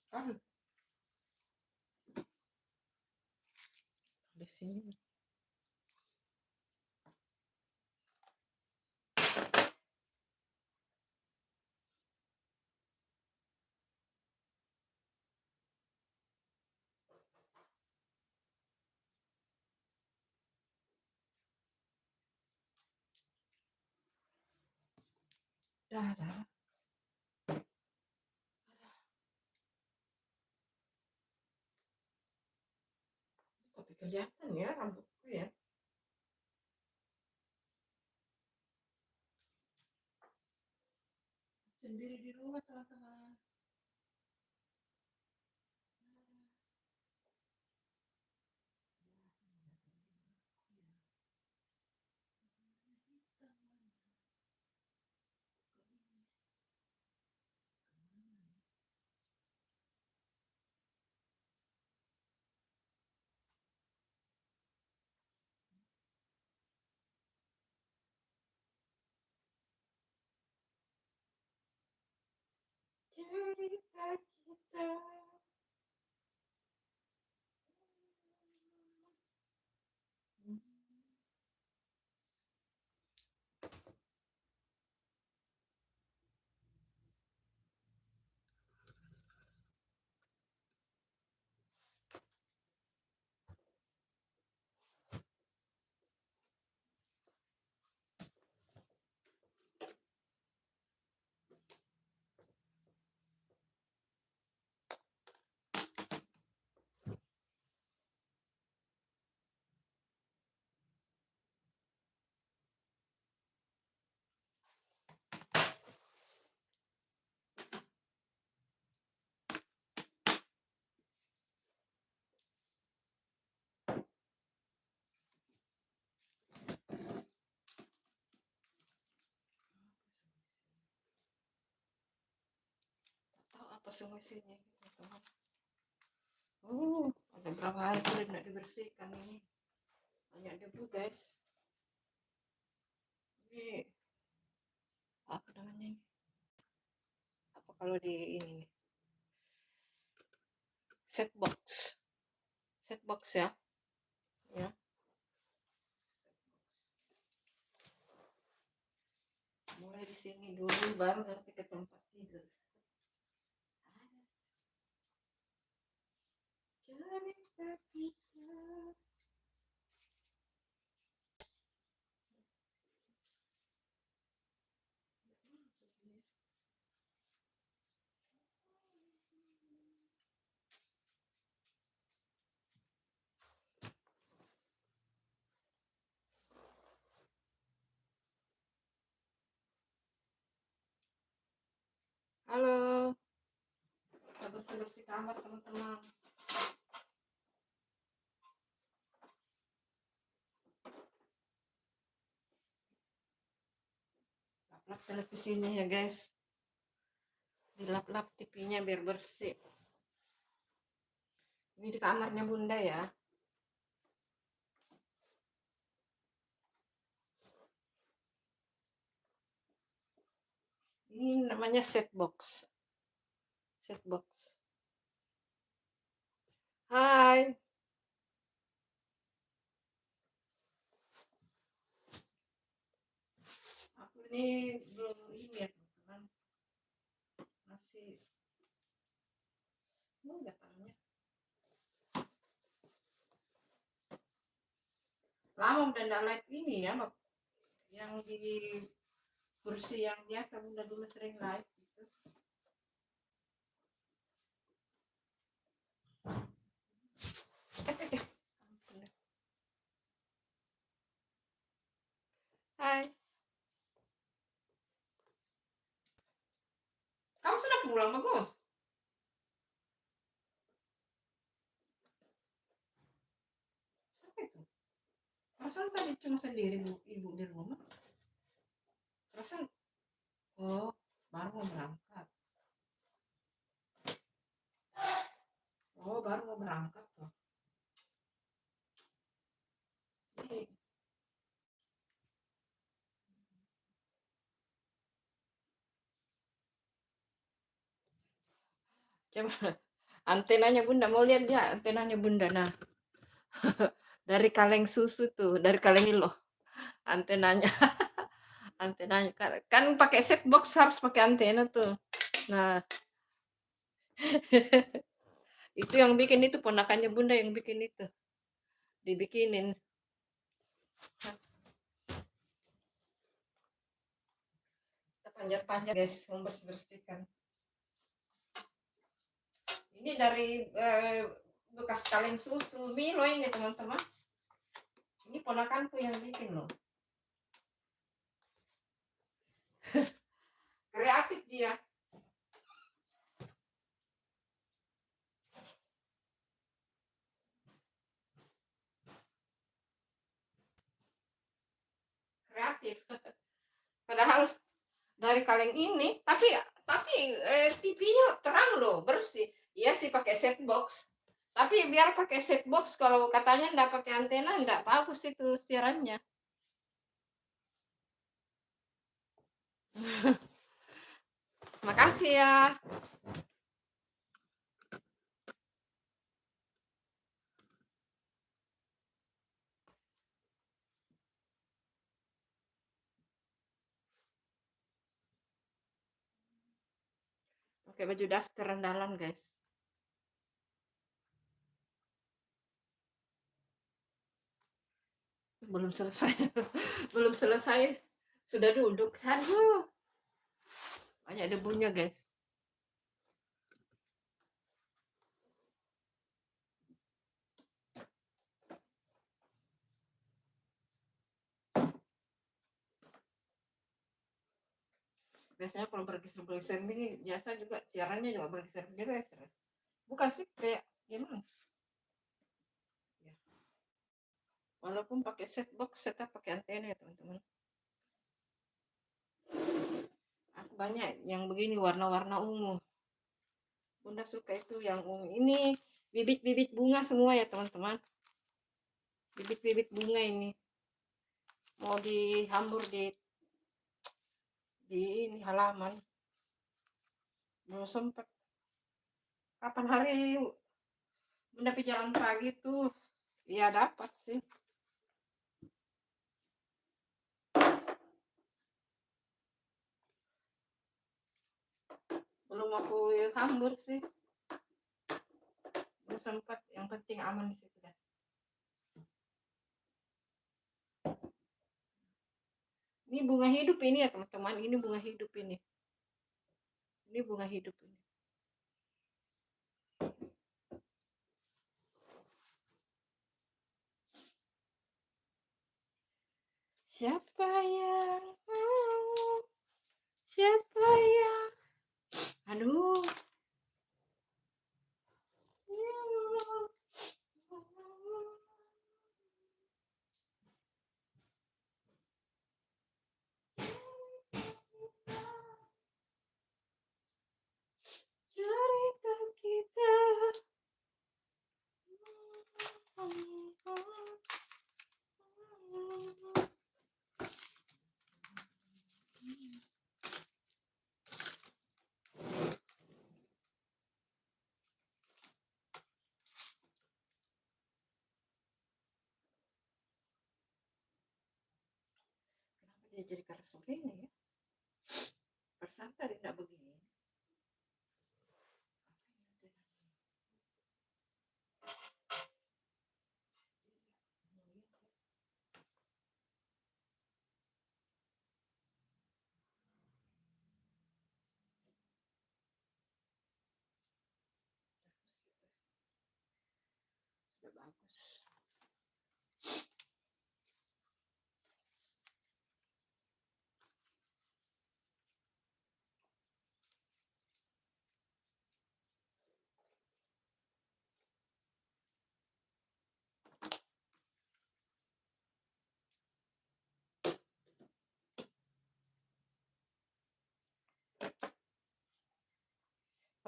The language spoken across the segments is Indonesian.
Kan di sini. Dah, dah. Tapi kelihatan ya rambutku ya. Sendiri di rumah teman-teman. Cerita kita. Tahu apa solusinya gitu teman. Ada berapa hari sudah tidak dibersihkan ini. Banyak debu guys. Ini apa namanya ini? Apa kalau di ini nih? Set box. Set box ya. Ya. Mulai di sini dulu baru nanti ke tempat tidur. Cerita kita. Halo, kita bersih-bersih kamar teman-teman. Lap-lap televisinya ya guys. Dilap-lap TV-nya biar bersih. Ini di kamarnya Bunda ya. Ini namanya set box. Set box. Hai. Aku ini belum ini ya teman-teman. Masih enggak tangannya. Lama udah enggak live ini ya, yang di kursi yang biasa Bunda dulu sering live gitu. Hai. Kamu sudah pulang, Bagus? Siapa itu? Perasaan tadi cuma sendiri ibu di rumah. Perasaan, oh, baru mau berangkat. Oh, baru mau berangkat tuh. Ini, coba Antenanya Bunda, mau lihat ya antenanya Bunda? Nah, dari kaleng susu tuh, dari kaleng loh antenanya. Antenanya kan pakai set box harus pakai antena tuh. Nah, itu yang bikin itu ponakannya Bunda yang bikin itu. Dibikinin. Kita panjat-panjat guys, membersih-bersihkan. Ini dari bekas kaleng susu Milo ini teman-teman. Ini ponakanku yang bikin loh. Kreatif dia. Kreatif. Padahal dari kaleng ini, tapi TV-nya terang loh, bersih. Iya sih pakai set box. Tapi biar pakai set box kalau katanya enggak pakai antena enggak bagus itu siarannya. Makasih ya. Pakai baju daster rendalan guys. Belum selesai. Belum selesai. Sudah duduk. Aduh. Banyak debunya guys. Biasanya kalau bergeser-geser ini biasa juga siarannya juga bergeser-geser. Bukan sih kayak gimana? Ya. Walaupun pakai set box tetap pakai antena ya teman-teman. Aku banyak yang begini warna-warna ungu. Bunda suka itu yang ungu. Ini bibit-bibit bunga semua ya teman-teman. Bibit-bibit bunga ini. Mau dihambur di ini halaman. Belum sempat. Kapan hari Bunda pergi jalan pagi tuh? Ya dapat sih. Belum aku hambur sih. Belum sempat. Yang penting aman di situ dah. Ini bunga hidup ini ya teman-teman. Ini bunga hidup ini. Ini bunga hidup ini. Siapa yang mau? Siapa yang aduh. Cerita kita. Kenapa dia jadi keras begini ya? Persanta tidak begini. Sudah bagus.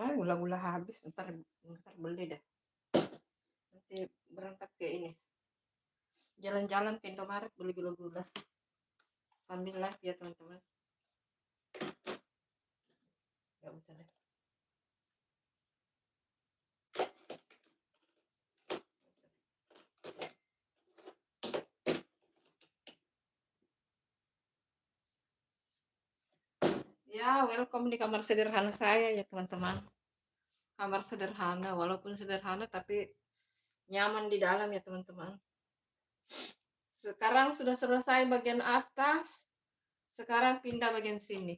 Ah, gula-gula habis, ntar beli dah. Nanti berangkat ke ini. Jalan-jalan ke Indomaret beli gula-gula. Sambil live ya teman-teman. Gak usah deh. welcome di kamar sederhana saya ya teman-teman. Kamar sederhana, walaupun sederhana tapi nyaman di dalam ya teman-teman. Sekarang sudah selesai bagian atas, sekarang pindah bagian sini.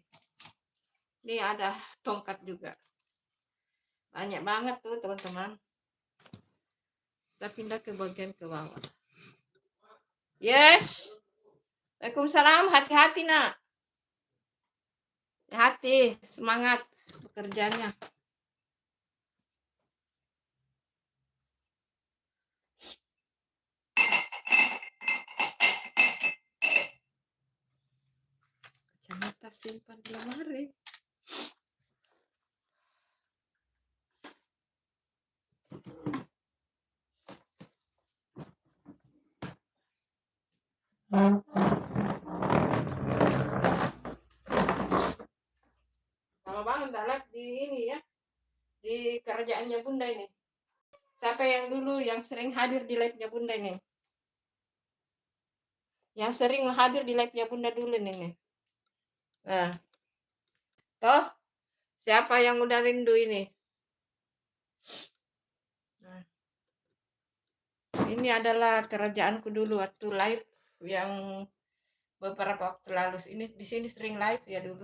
Ini ada tongkat juga. Banyak banget tuh teman-teman. Kita pindah ke bagian ke bawah. Yes. Waalaikumsalam, hati-hati nak. Hati, semangat bekerjanya. Kacamata simpan di lemari. Kalau bang udah live di ini ya, di kerjaannya Bunda ini. Siapa yang dulu yang sering hadir di live-nya Bunda ini? Yang sering hadir di live-nya Bunda dulu nih. Nah, toh siapa yang udah rindu ini? Nah, ini adalah kerjaanku dulu waktu live yang beberapa waktu lalu. Ini di sini sering live ya dulu.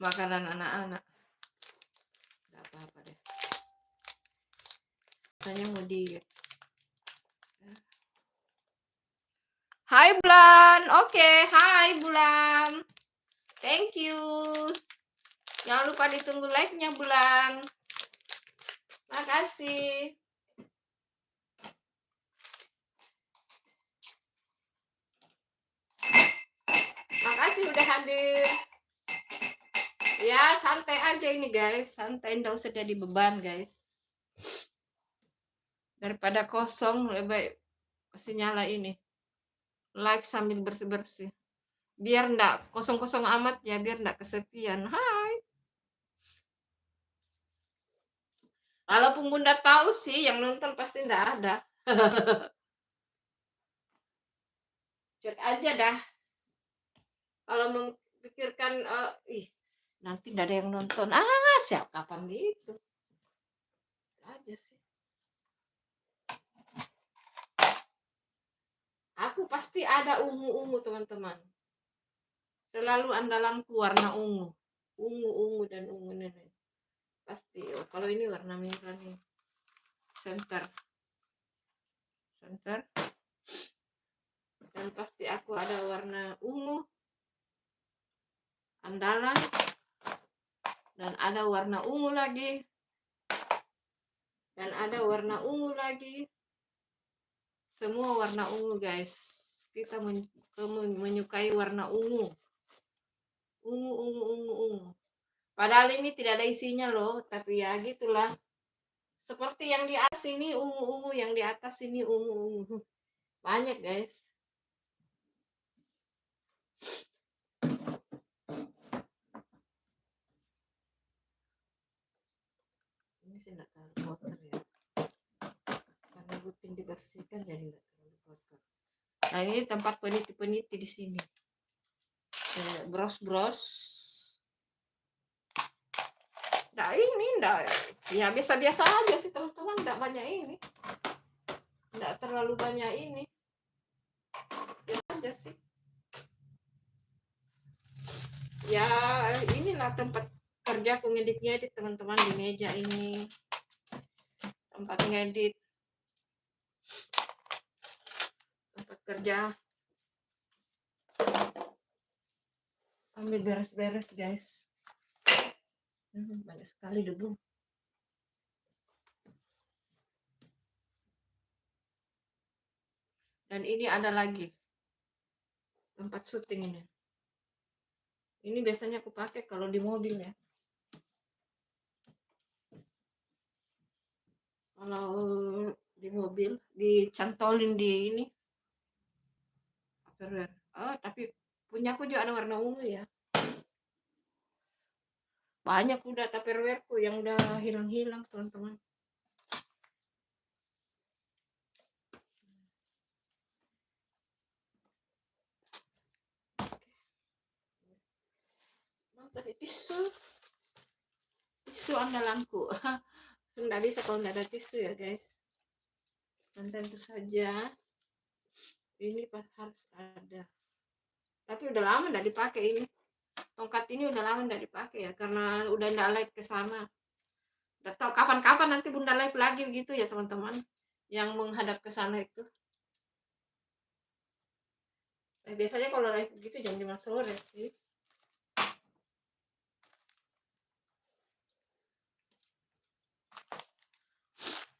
Makanan anak-anak. Enggak apa-apa deh. Tanya mau diet. Hai Bulan. Oke, hai Bulan. Thank you. Jangan lupa ditunggu like-nya Bulan. Makasih. Makasih udah hadir. Ya, santai aja ini guys. Santai, enggak usah jadi beban guys. Daripada kosong, lebih baik kasih nyala ini. Live sambil bersih-bersih. Biar enggak kosong-kosong amat ya, biar enggak kesepian. Hai. Walaupun Bunda tahu sih yang nonton pasti enggak ada. Cek aja dah. Kalau memikirkan nanti enggak ada yang nonton. Siap kapan gitu. Aja sih. Aku pasti ada ungu-ungu teman-teman. Selalu andalanku warna ungu. Ungu dan ungu nenek. Pasti. Oh, kalau ini warna merah nih. Center. Dan pasti aku ada warna ungu. Andalan. Dan ada warna ungu lagi. Dan ada warna ungu lagi. Semua warna ungu guys. Kita menyukai warna ungu. Ungu. Padahal ini tidak ada isinya loh. Tapi ya gitulah. Seperti yang di atas ini ungu-ungu. Yang di atas ini ungu-ungu. Banyak guys. Ini sih enggak terlalu kotor ya. Karena rutin dibersihkan jadi enggak terlalu kotor. Nah ini tempat peniti-peniti di sini. Bros. Nah ini enggak. Ya biasa-biasa aja sih teman-teman. Enggak banyak ini. Enggak terlalu banyak ini. Biasa aja sih. Ya inilah tempat kerja aku ngedit teman-teman di meja ini. Tempat ngedit. Tempat kerja. Ambil beres-beres guys. Banyak sekali debu. Dan ini ada lagi tempat syuting ini. Ini biasanya aku pakai kalau di mobil ya. Kalau di mobil dicantolin di ini. Oh, tapi punya aku juga ada warna ungu ya. Banyak udah tupperwareku yang udah hilang-hilang, teman-teman. Tadi tisu andalanku. Nggak bisa kalau nggak ada tisu ya guys. Dan tentu saja ini harus ada. Tapi udah lama nggak dipakai ini. Tongkat ini udah lama nggak dipakai ya, karena udah nggak live ke sana. Nggak tahu kapan-kapan nanti bunda live lagi gitu ya teman-teman, yang menghadap ke sana itu. Biasanya kalau live gitu jam 5 sore sih.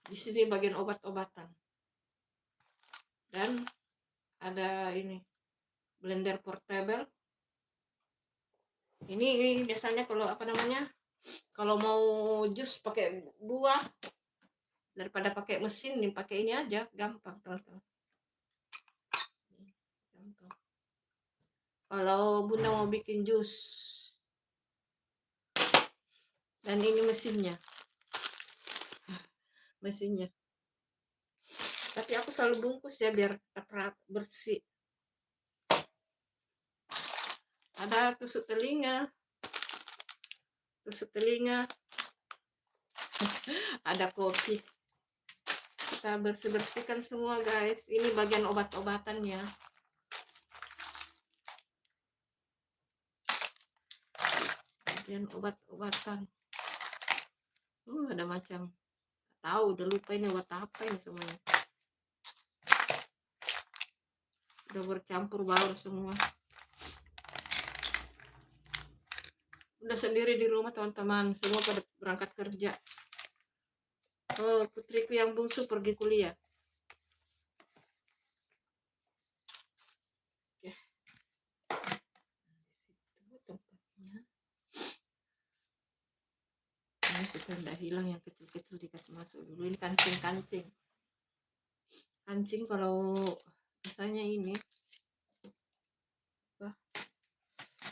Di sini bagian obat-obatan. Dan ada ini blender portable. Ini biasanya kalau apa namanya, kalau mau jus pakai buah daripada pakai mesin, nih pakai ini aja, gampang teman-teman. Gampang. Kalau bunda mau bikin jus. Dan ini mesinnya. Tapi aku selalu bungkus ya biar tetap bersih. Ada tusuk telinga. Ada kopi. Kita bersih-bersihkan semua guys. Ini bagian obat-obatannya. Bagian obat-obatan. Ada macam. Tahu, udah lupa ini obat apa ini semuanya. Udah bercampur baur semua. Udah sendiri di rumah teman-teman. Semua pada berangkat kerja. Oh, putriku yang bungsu pergi kuliah. Ya. Di situ tempatnya. Ini supaya tidak hilang, yang kecil-kecil dikasih masuk dulu. Ini kancing-kancing. Kancing kalau misalnya ini.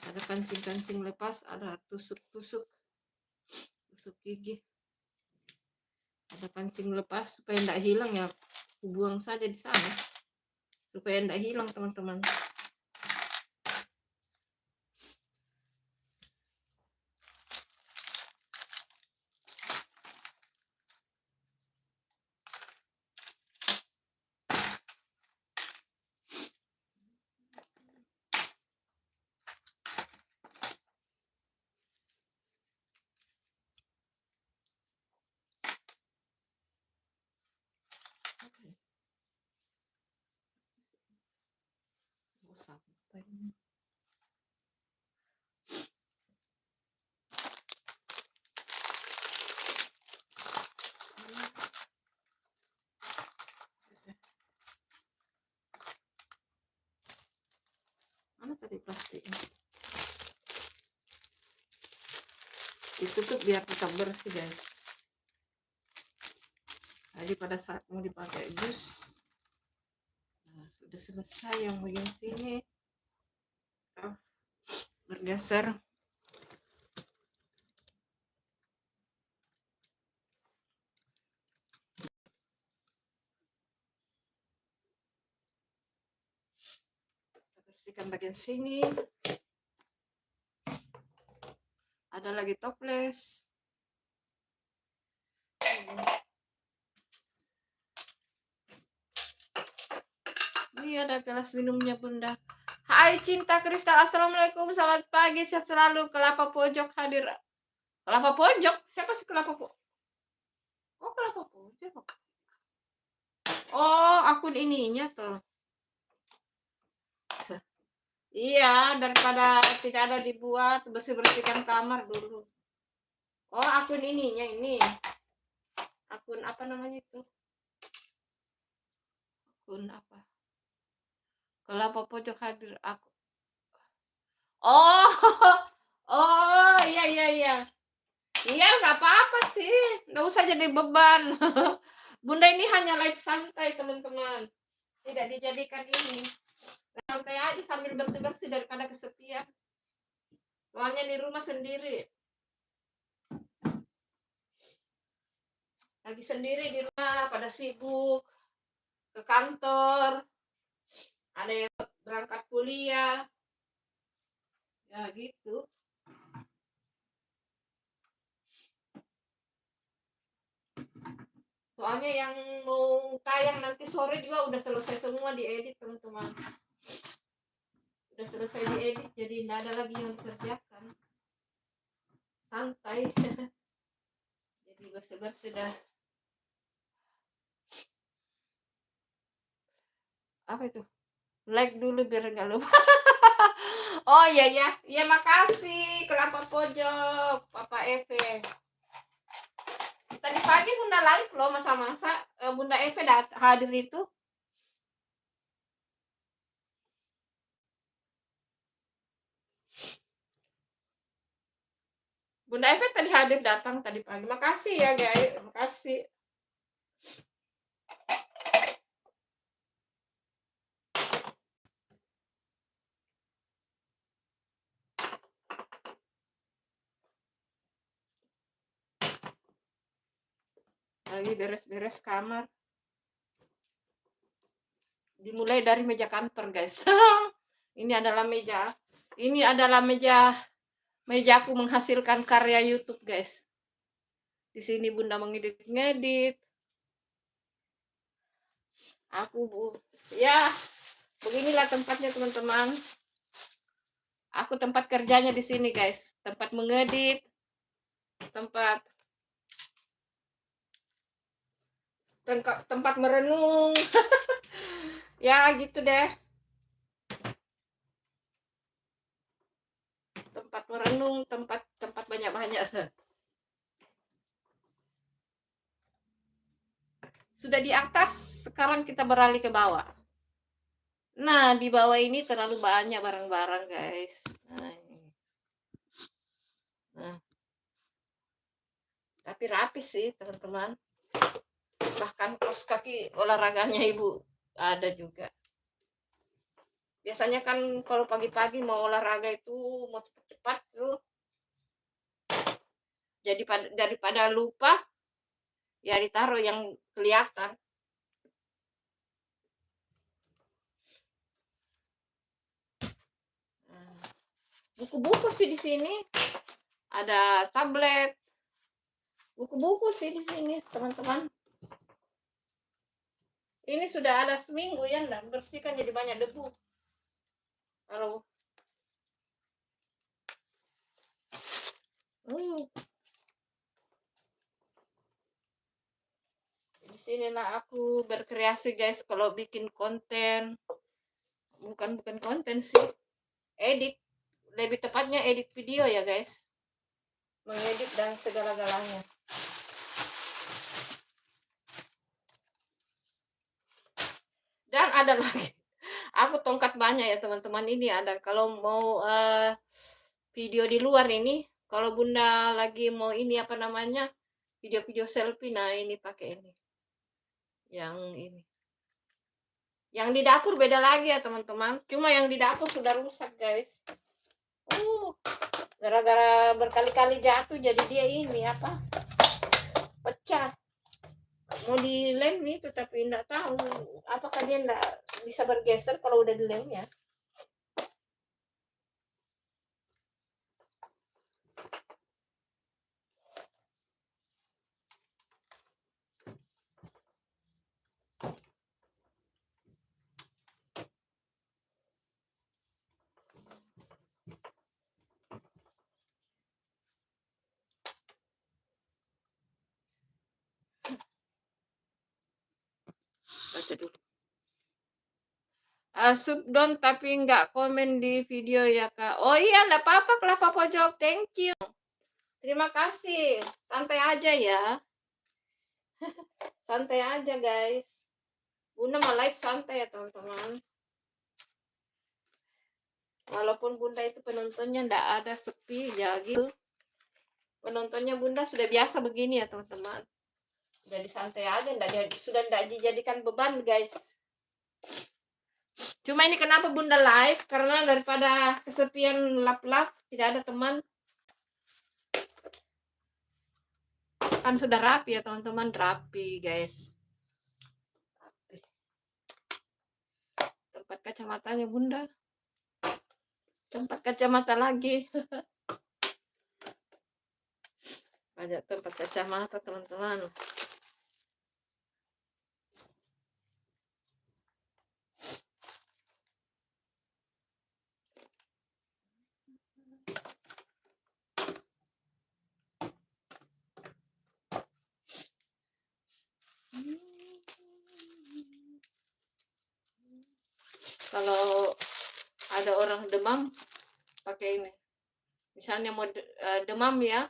Ada kancing-kancing lepas, ada tusuk gigi. Ada kancing lepas supaya tidak hilang ya, buang saja di sana supaya tidak hilang teman-teman. Sampai mana tadi plastiknya? Ditutup biar tetap bersih guys. Jadi pada saat mau dipakai jus, nah, sudah selesai yang bagian sini. Bergeser. Kita bersihkan bagian sini. Ada lagi toples. Ini ada gelas minumnya bunda. Hai Cinta Kristal, assalamualaikum, selamat pagi, sehat selalu. Kelapa pojok hadir. Kelapa pojok? Siapa sih kelapa pojok? Oh, kelapa pojok. Oh, akun ininya tuh. Iya, daripada tidak ada dibuat, bersih-bersihkan kamar dulu. Oh, akun ininya ini. Akun apa namanya itu? Akun apa? Kelapa pojok hadir aku. Oh, oh, iya. Iya, nggak apa-apa sih. Nggak usah jadi beban. Bunda ini hanya live santai, teman-teman. Tidak dijadikan ini. Santai aja sambil bersih-bersih daripada kesepian. Soalnya di rumah sendiri. lagi sendiri di rumah, pada sibuk ke kantor, ada yang berangkat kuliah, ya gitu. Soalnya yang mau tayang nanti sore juga udah selesai semua diedit, teman-teman. Udah selesai diedit, jadi tidak ada lagi yang dikerjakan. Santai. Jadi bersih-bersih dah. Apa itu? Like dulu biar nggak lupa. Oh iya ya, ya makasih kelapa pojok, Papa Eve. Tadi pagi Bunda live loh masa-masa Bunda Eve hadir itu. Bunda Eve tadi hadir datang tadi pagi. Makasih ya guys, makasih. Lagi beres-beres kamar. Dimulai dari meja kantor guys. Ini adalah meja. Ini adalah mejaku menghasilkan karya YouTube guys. Di sini Bunda mengedit-ngedit. Aku ya beginilah tempatnya teman-teman. Aku tempat kerjanya di sini guys. Tempat mengedit, tempat merenung. Ya gitu deh. Tempat merenung, tempat banyak-banyak. Sudah di atas, sekarang kita beralih ke bawah. Nah, di bawah ini terlalu banyak barang-barang, guys. Nah, ini. Nah. Tapi rapi sih, teman-teman. Bahkan kaos kaki olahraganya Ibu ada juga. Biasanya kan kalau pagi-pagi mau olahraga itu mau cepat-cepat tuh. Jadi daripada lupa, ya ditaruh yang kelihatan. Buku-buku sih di sini. Ada tablet. Buku-buku sih di sini, teman-teman. Ini sudah ada seminggu ya, dan bersihkan jadi banyak debu. Kalau di sinilah aku berkreasi guys, kalau bikin konten. Bukan konten sih. Edit. Lebih tepatnya edit video ya guys. Mengedit dan segala-galanya. Dan ada lagi. Aku tongkat banyak ya teman-teman, ini ada kalau mau video di luar ini, kalau Bunda lagi mau ini apa namanya, video-video selfie, nah ini pakai ini. Yang ini. Yang di dapur beda lagi ya teman-teman. Cuma yang di dapur sudah rusak guys. Gara-gara berkali-kali jatuh jadi dia ini apa? Pecah. Mau dilem itu tapi enggak tahu apakah dia enggak bisa bergeser kalau udah dilem ya. Baca dulu. Subdon tapi nggak komen di video ya kak. Oh iya nggak apa-apa kelapa pojok, thank you. Terima kasih. Santai aja ya. Santai aja guys. Bunda mah live santai ya teman-teman. Walaupun Bunda itu penontonnya nggak ada sepi ya gitu. Penontonnya Bunda sudah biasa begini ya teman-teman. Jadi santai aja, sudah nggak dijadikan beban guys. Cuma ini kenapa Bunda live, karena daripada kesepian lap-lap, tidak ada teman. Kan sudah rapi ya teman-teman, rapi guys. Rapi. Tempat kacamatanya bunda. Tempat kacamata lagi. Banyak tempat kacamata teman-teman. Kalau ada orang demam pakai ini. Misalnya mau demam ya,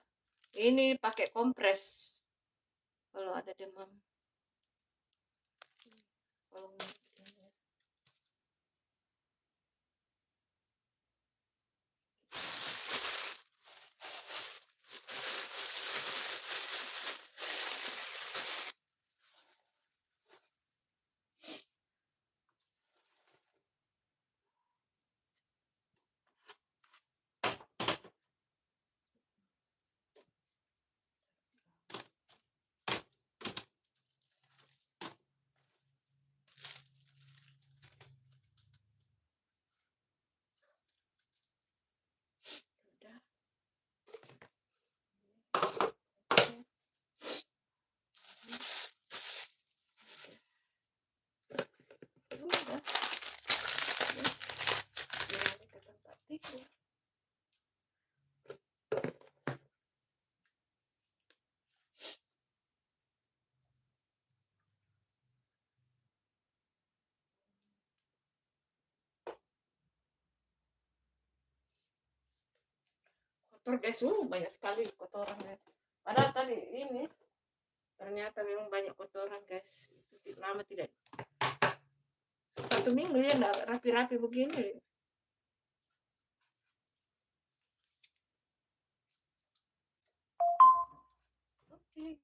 ini pakai kompres. Kalau ada demam. Kalau udah. Udah. Beralih ke tempat tidur. Kotor guys, banyak sekali kotorannya. Padahal tadi ini ternyata memang banyak kotoran guys. Lama tidak. 1 minggu ya enggak rapi-rapi begini. Oke.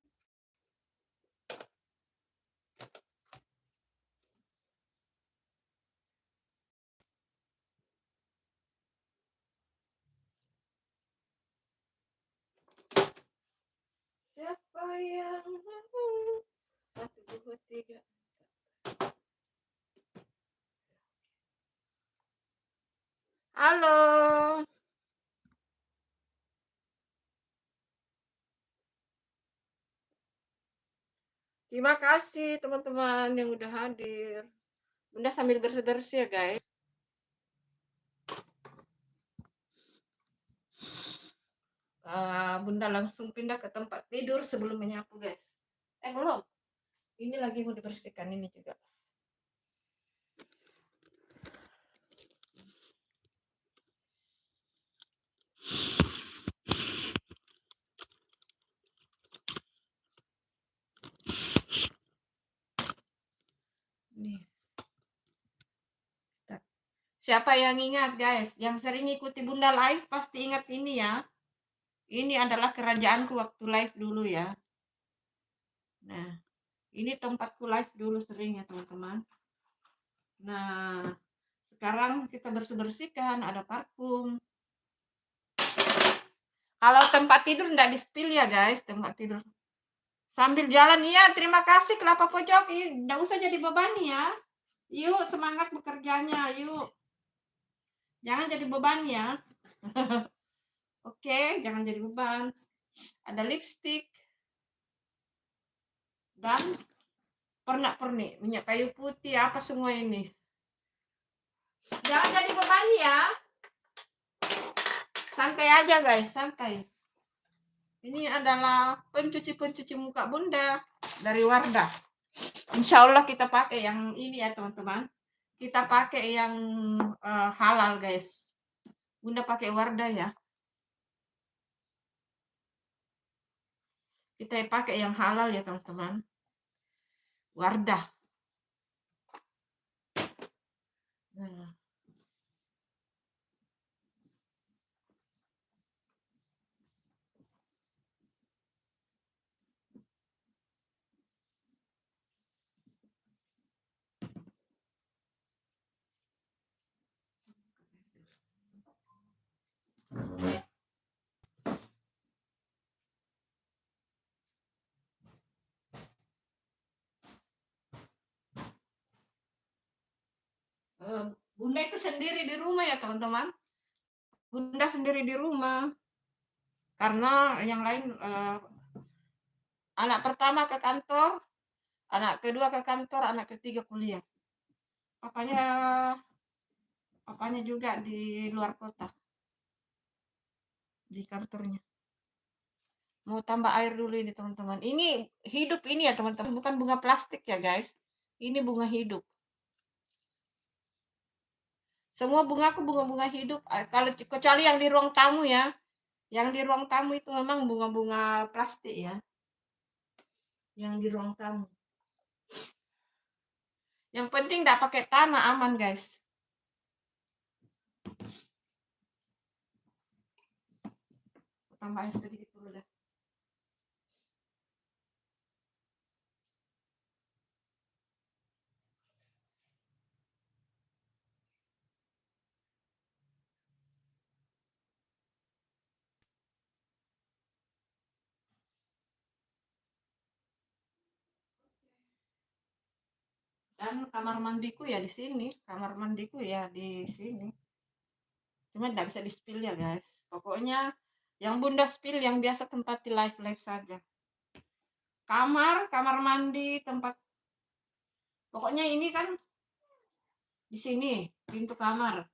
Siapa yang mau? 1, 2, 3. Halo. Terima kasih teman-teman yang udah hadir. Bunda sambil bersih-bersih ya guys. Bunda langsung pindah ke tempat tidur sebelum menyapu guys. Belum. Ini lagi mau dibersihkan ini juga. Nih. Siapa yang ingat guys, yang sering ikuti Bunda live pasti ingat ini ya. Ini adalah kerajaanku waktu live dulu ya. Nah, ini tempatku live dulu sering ya teman-teman. Nah, sekarang kita bersih-bersihkan, ada parfum. Kalau tempat tidur enggak di-spill ya guys, tempat tidur. Sambil jalan, iya terima kasih Kelapa Pojok, enggak usah jadi beban ya. Yuk semangat bekerjanya, yuk. Jangan jadi beban ya. Oke, jangan jadi beban. Ada lipstick dan pernak-pernik, minyak kayu putih, apa semua ini. Jangan jadi beban ya. Santai aja guys, santai. Ini adalah pencuci muka Bunda dari Wardah. Insya Allah kita pakai yang ini ya teman-teman. Kita pakai yang halal guys. Bunda pakai Wardah ya. Kita pakai yang halal ya teman-teman. Wardah. Nah. Bunda itu sendiri di rumah ya teman-teman. Bunda sendiri di rumah karena yang lain anak pertama ke kantor, anak kedua ke kantor, anak ketiga kuliah. Papanya papanya juga di luar kota di kantornya. Mau tambah air dulu ini teman-teman. Ini hidup ini ya teman-teman, bukan bunga plastik ya guys. Ini bunga hidup. Semua bunga aku bunga-bunga hidup. Kalau kecuali yang di ruang tamu ya. Yang di ruang tamu itu memang bunga-bunga plastik ya. Yang di ruang tamu. Yang penting enggak pakai tanah, aman guys. Tambah air sedikit dulu dah. Dan kamar mandiku ya di sini. Kamar mandiku ya di sini. Cuma enggak bisa di-spill ya guys. Pokoknya yang Bunda spill yang biasa tempat di live-live saja. Kamar mandi, tempat. Pokoknya ini kan di sini pintu kamar.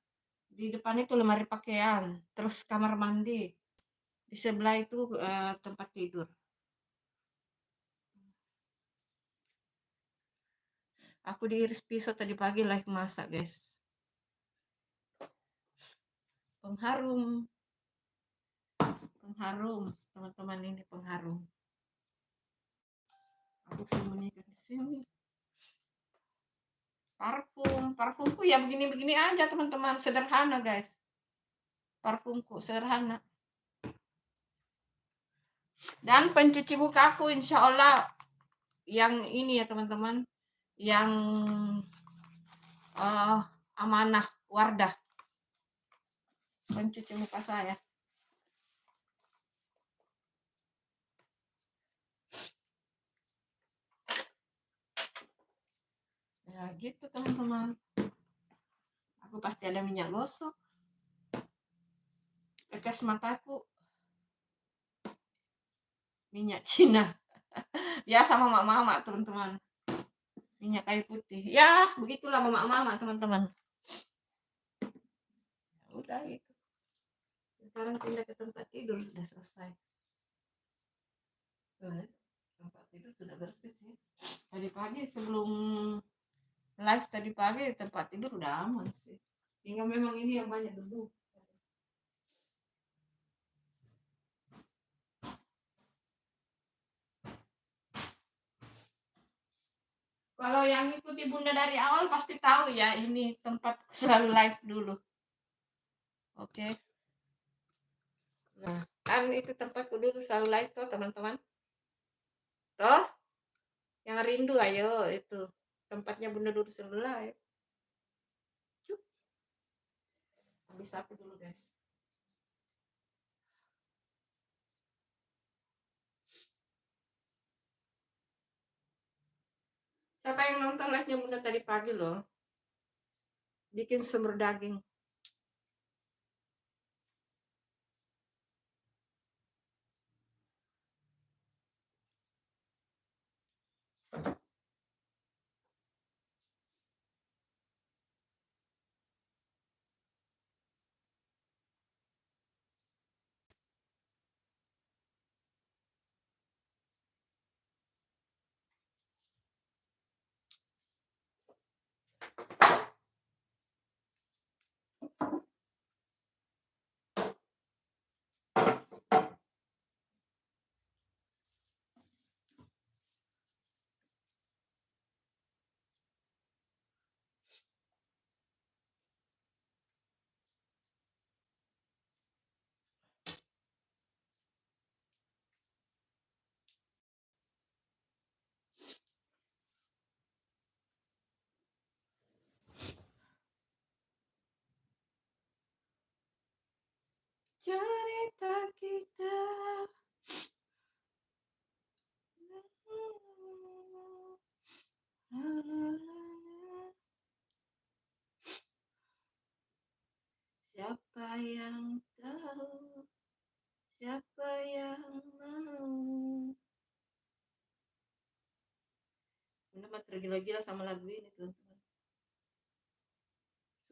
Di depan itu lemari pakaian, terus kamar mandi. Di sebelah itu tempat tidur. Aku diiris pisau tadi pagi live masak, guys. Pengharum. Pengharum, teman-teman ini pengharum. Aku sembunyikan di sini. Parfumku ya begini-begini aja, teman-teman. Sederhana, guys. Parfumku sederhana. Dan pencuci muka aku insya Allah yang ini ya, teman-teman. Yang amanah Wardah. Pencuci muka saya. Ya gitu teman-teman. Aku pasti ada minyak gosok. Tetes mataku minyak Cina. Ya sama mama-mama teman-teman. Minyak kayu putih. Ya begitulah mama-mama teman-teman. Udah gitu. Sekarang pindah ke tempat tidur sudah selesai. Tempat tidur sudah bersih sih. Tadi pagi sebelum live tadi pagi tempat tidur udah aman sih. Hingga memang ini yang banyak debu. Kalau yang ikuti Bunda dari awal pasti tahu ya ini tempat selalu live dulu. Oke. Nah, kan itu tempatku dulu selalu live tuh teman-teman. Toh, yang rindu ayo itu tempatnya Bunda dulu selalu live. Habis sapu dulu guys. Siapa yang nonton live-nya Bunda tadi pagi loh? Bikin sumber daging. Cerita kita. Siapa yang tahu, siapa yang mau. Bunda mah tergila-gila sama lagu ini, teman-teman.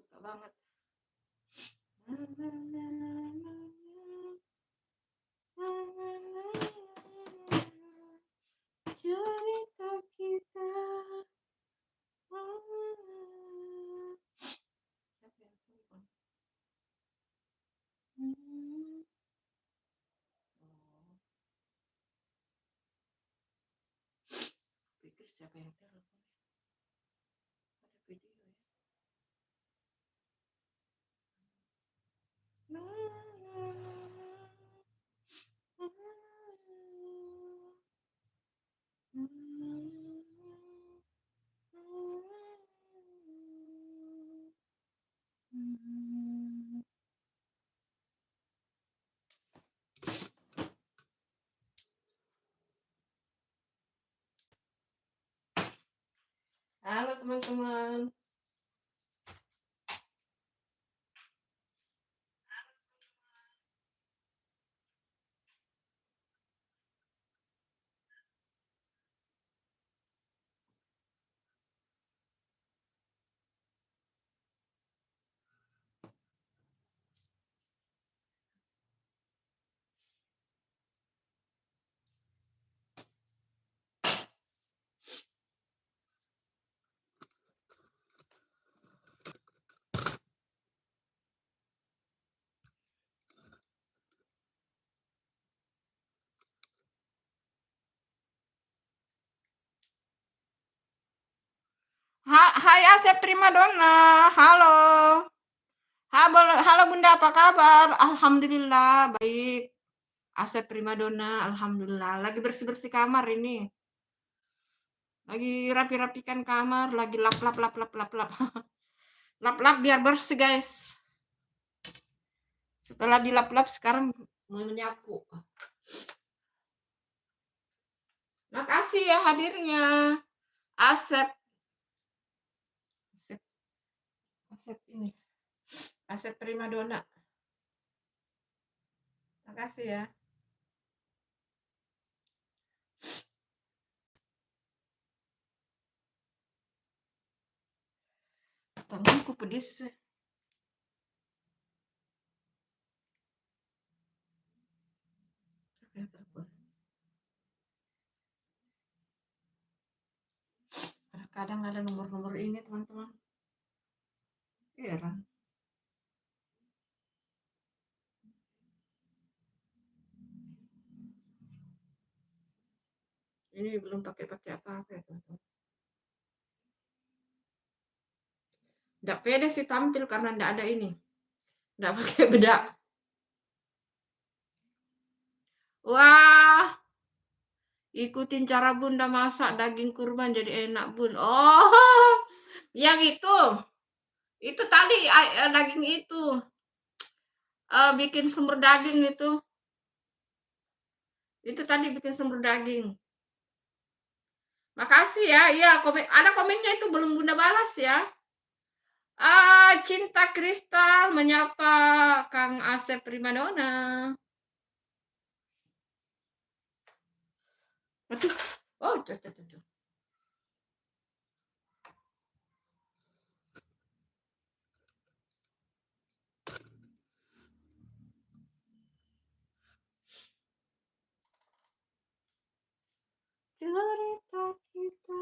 Suka banget. Cerita kita. Siapa yang telepon? Oh, pikir siapa yang telepon? Ada video ya. Halo teman-teman. Hai Asep Primadona, halo. Halo Bunda, apa kabar? Alhamdulillah baik. Asep Primadona, alhamdulillah. Lagi bersih-bersih kamar ini. Lagi rapi-rapikan kamar, lagi lap-lap lap-lap lap-lap. Lap-lap biar bersih, guys. Setelah dilap-lap sekarang mau menyapu. Makasih ya hadirnya. Asep. Asep ini. Asep Primadona. Makasih ya. Tanganku pedis. Kadang ada nomor-nomor ini, teman-teman. Heran. Ini belum pakai apa-apa ya, teman-teman. Nggak pede sih tampil karena nggak ada ini. Nggak pakai bedak. Wah, ikutin cara Bunda masak daging kurban jadi enak, Bun. Oh, yang itu. Itu tadi daging itu. Bikin sumber daging itu. Itu tadi bikin sumber daging. Makasih ya. Iya, ada komennya itu belum Bunda balas ya. Cinta Kristal menyapa Kang Asep Primadona. Aduh. Oh, tuh. Cerita kita.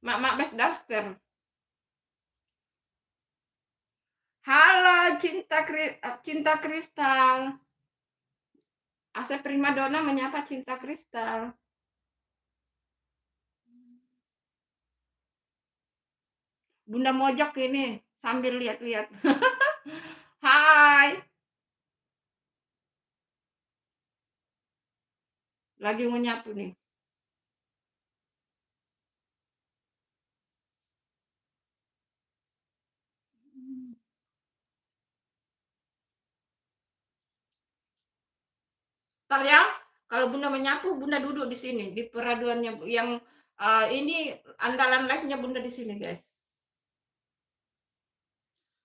Mak Bes Daster. Halo Cinta Kristal. Asep Primadona menyapa Cinta Kristal. Bunda mojok ini sambil lihat-lihat. Hai. Lagi mau nyapu nih. yang kalau Bunda menyapu, Bunda duduk di sini, di peraduannya yang, ini andalan live-nya Bunda di sini, guys.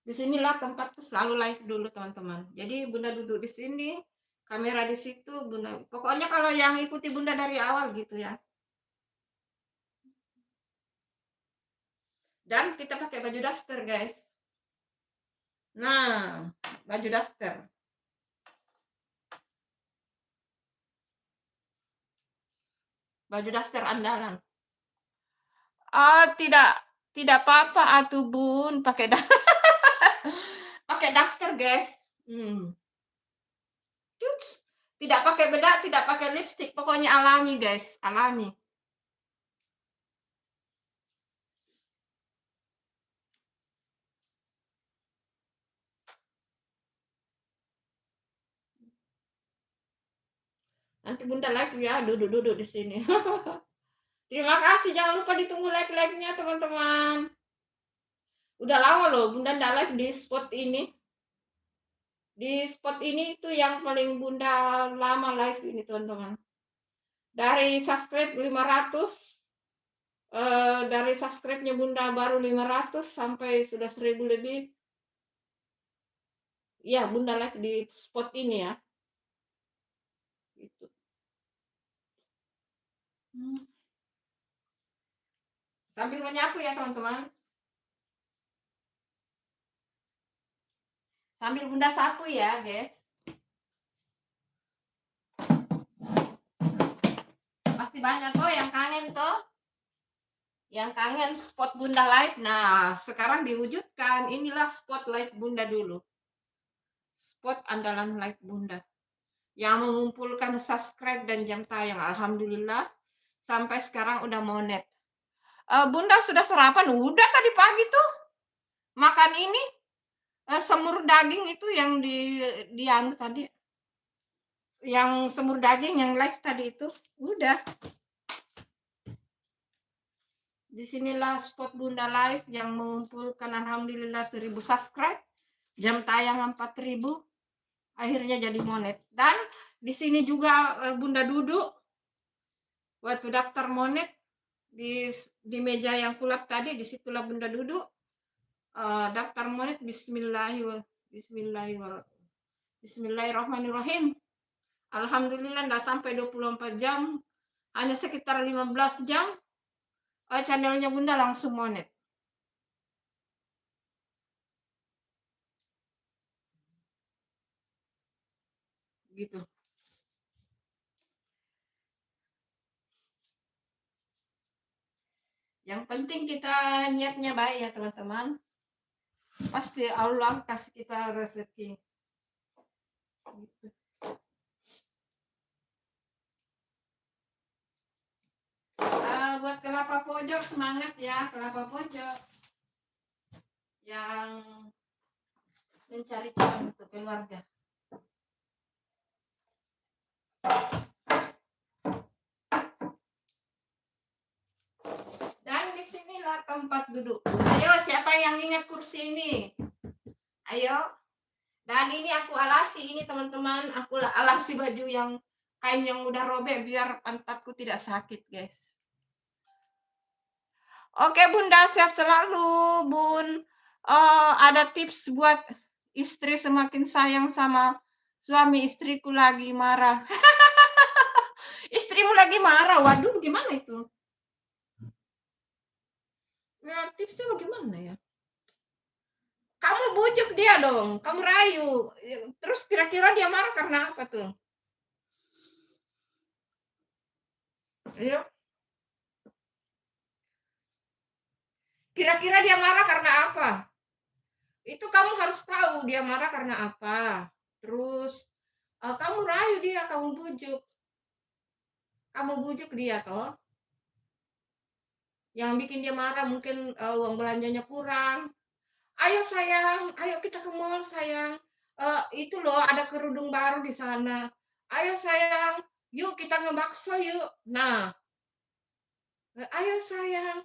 Di sinilah tempatku selalu live dulu, teman-teman. Jadi Bunda duduk di sini, kamera di situ, Bunda pokoknya kalau yang ikuti Bunda dari awal gitu ya. Dan kita pakai baju daster, guys. Nah, baju daster. Baju daster andalan. Tidak tidak apa-apa atuh Bun, pakai pakai daster, guys. Cuts. Tidak pakai bedak, tidak pakai lipstik, pokoknya alami, guys, alami. Nanti Bunda live ya, duduk-duduk di sini. Terima kasih, jangan lupa ditunggu like-like-nya, teman-teman. Udah lama loh Bunda ndak live di spot ini. Di spot ini itu yang paling Bunda lama live ini, teman-teman. Dari subscribe 500, dari subscribe-nya Bunda baru 500 sampai sudah 1000 lebih. Ya, Bunda live di spot ini ya. Gitu. Sambil menyapu ya, teman-teman. Sambil Bunda sapu ya, guys. Pasti banyak kok yang kangen toh. Yang kangen spot Bunda live. Nah, sekarang diwujudkan. Inilah spot live Bunda dulu. Spot andalan live Bunda. Yang mengumpulkan subscribe dan jam tayang. Alhamdulillah. Sampai sekarang udah monet. Bunda sudah sarapan? Udah tadi pagi tuh. Makan ini. Semur daging itu yang di anu tadi. Yang semur daging yang live tadi itu. Udah. Disinilah spot Bunda live yang mengumpulkan alhamdulillah 1000 subscribe, jam tayang 4000, akhirnya jadi monet. Dan di sini juga Bunda duduk waktu daftar monet di meja yang kulap tadi, disitulah Bunda duduk daftar monet. Bismillahirrahmanirrahim. Alhamdulillah enggak sampai 24 jam, hanya sekitar 15 jam channelnya Bunda langsung monet. Gitu. Yang penting kita niatnya baik ya, teman-teman. Pasti Allah kasih kita rezeki. Gitu. Buat kelapa pojok semangat ya, kelapa pojok yang mencari jalan untuk keluarga. Dan disinilah tempat duduk. Ayo, siapa yang ingat kursi ini? Ayo. Dan ini aku alasi ini, teman-teman. Aku alasi baju yang kain yang udah robek biar pantatku tidak sakit, guys. Oke Bunda, sehat selalu Bun. Ada tips buat istri semakin sayang sama suami. Istriku lagi marah. Istrimu lagi marah, waduh gimana itu? Nah, tipsnya bagaimana ya? Kamu bujuk dia dong, kamu rayu. Terus kira-kira dia marah karena apa tuh? Iya. Kira-kira dia marah karena apa? Itu kamu harus tahu dia marah karena apa. Terus kamu rayu dia, kamu bujuk. Kamu bujuk dia toh. Yang bikin dia marah mungkin uang belanjanya kurang. Ayo sayang, ayo kita ke mall sayang. Itu loh ada kerudung baru di sana. Ayo sayang, yuk kita ngebakso yuk. Nah, ayo sayang,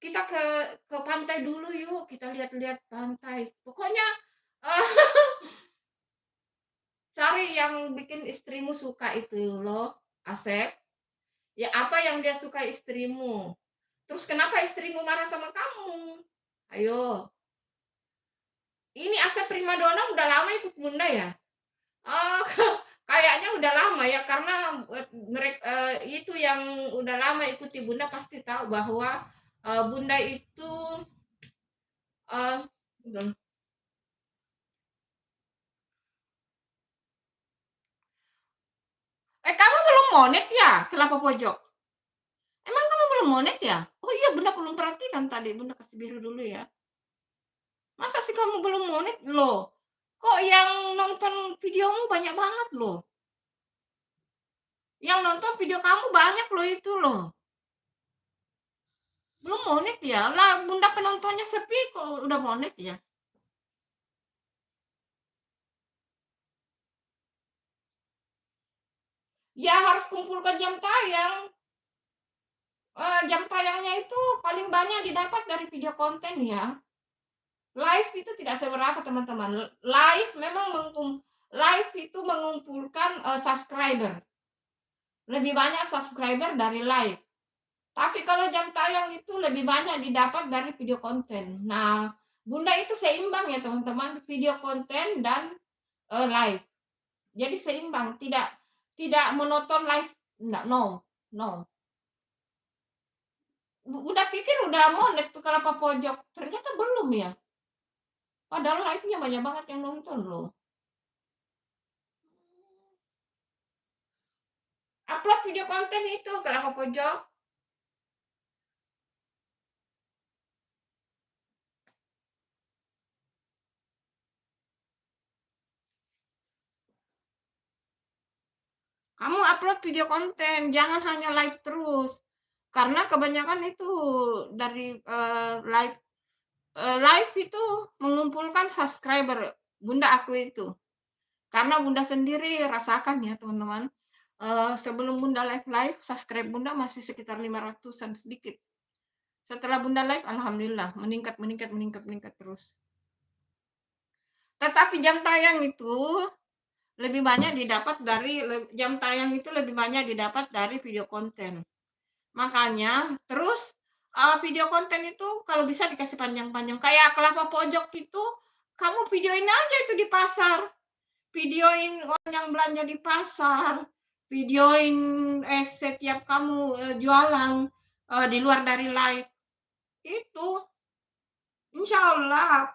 kita ke pantai dulu yuk. Kita lihat-lihat pantai. Pokoknya cari yang bikin istrimu suka itu loh, Asep? Ya apa yang dia suka istrimu? Terus kenapa istrimu marah sama kamu? Ayo. Ini Asep primadona udah lama ikut Bunda ya? Oh, kayaknya udah lama ya karena itu yang udah lama ikuti Bunda pasti tahu bahwa Bunda itu eh, kamu belum monet ya? Kelapa pojok. Emang kamu belum monet ya? Oh iya, Bunda belum perhatikan tadi. Bunda kasih biru dulu ya. Masa sih kamu belum monet loh? Kok yang nonton videomu banyak banget loh? Yang nonton video kamu banyak loh itu loh. Belum monet ya? Lah, Bunda penontonnya sepi kok udah monet ya? Ya harus kumpulkan jam tayang. Jam tayangnya itu paling banyak didapat dari video konten ya. Live itu tidak seberapa teman-teman. Live itu mengumpulkan subscriber. Lebih banyak subscriber dari live. Tapi kalau jam tayang itu lebih banyak didapat dari video konten. Nah, Bunda itu seimbang ya teman-teman, video konten dan live. Jadi seimbang, tidak tidak monoton live, enggak, no, no. Udah pikir udah monet tuh Kelapa Pojok, ternyata belum ya. Padahal live-nya banyak banget yang nonton loh. Upload video konten itu Kelapa Pojok. Kamu upload video konten, jangan hanya live terus. Karena kebanyakan itu dari live itu mengumpulkan subscriber. Bunda aku itu. Karena Bunda sendiri rasakan ya teman-teman. Sebelum Bunda live, subscribe Bunda masih sekitar 500-an sedikit. Setelah Bunda live, alhamdulillah meningkat terus. Tetapi jam tayang itu lebih banyak didapat dari video konten. Makanya terus video konten itu kalau bisa dikasih panjang-panjang. Kayak Kelapa Pojok itu kamu videoin aja itu di pasar. Videoin orang yang belanja di pasar. Videoin setiap kamu jualan di luar dari live. Itu insya Allah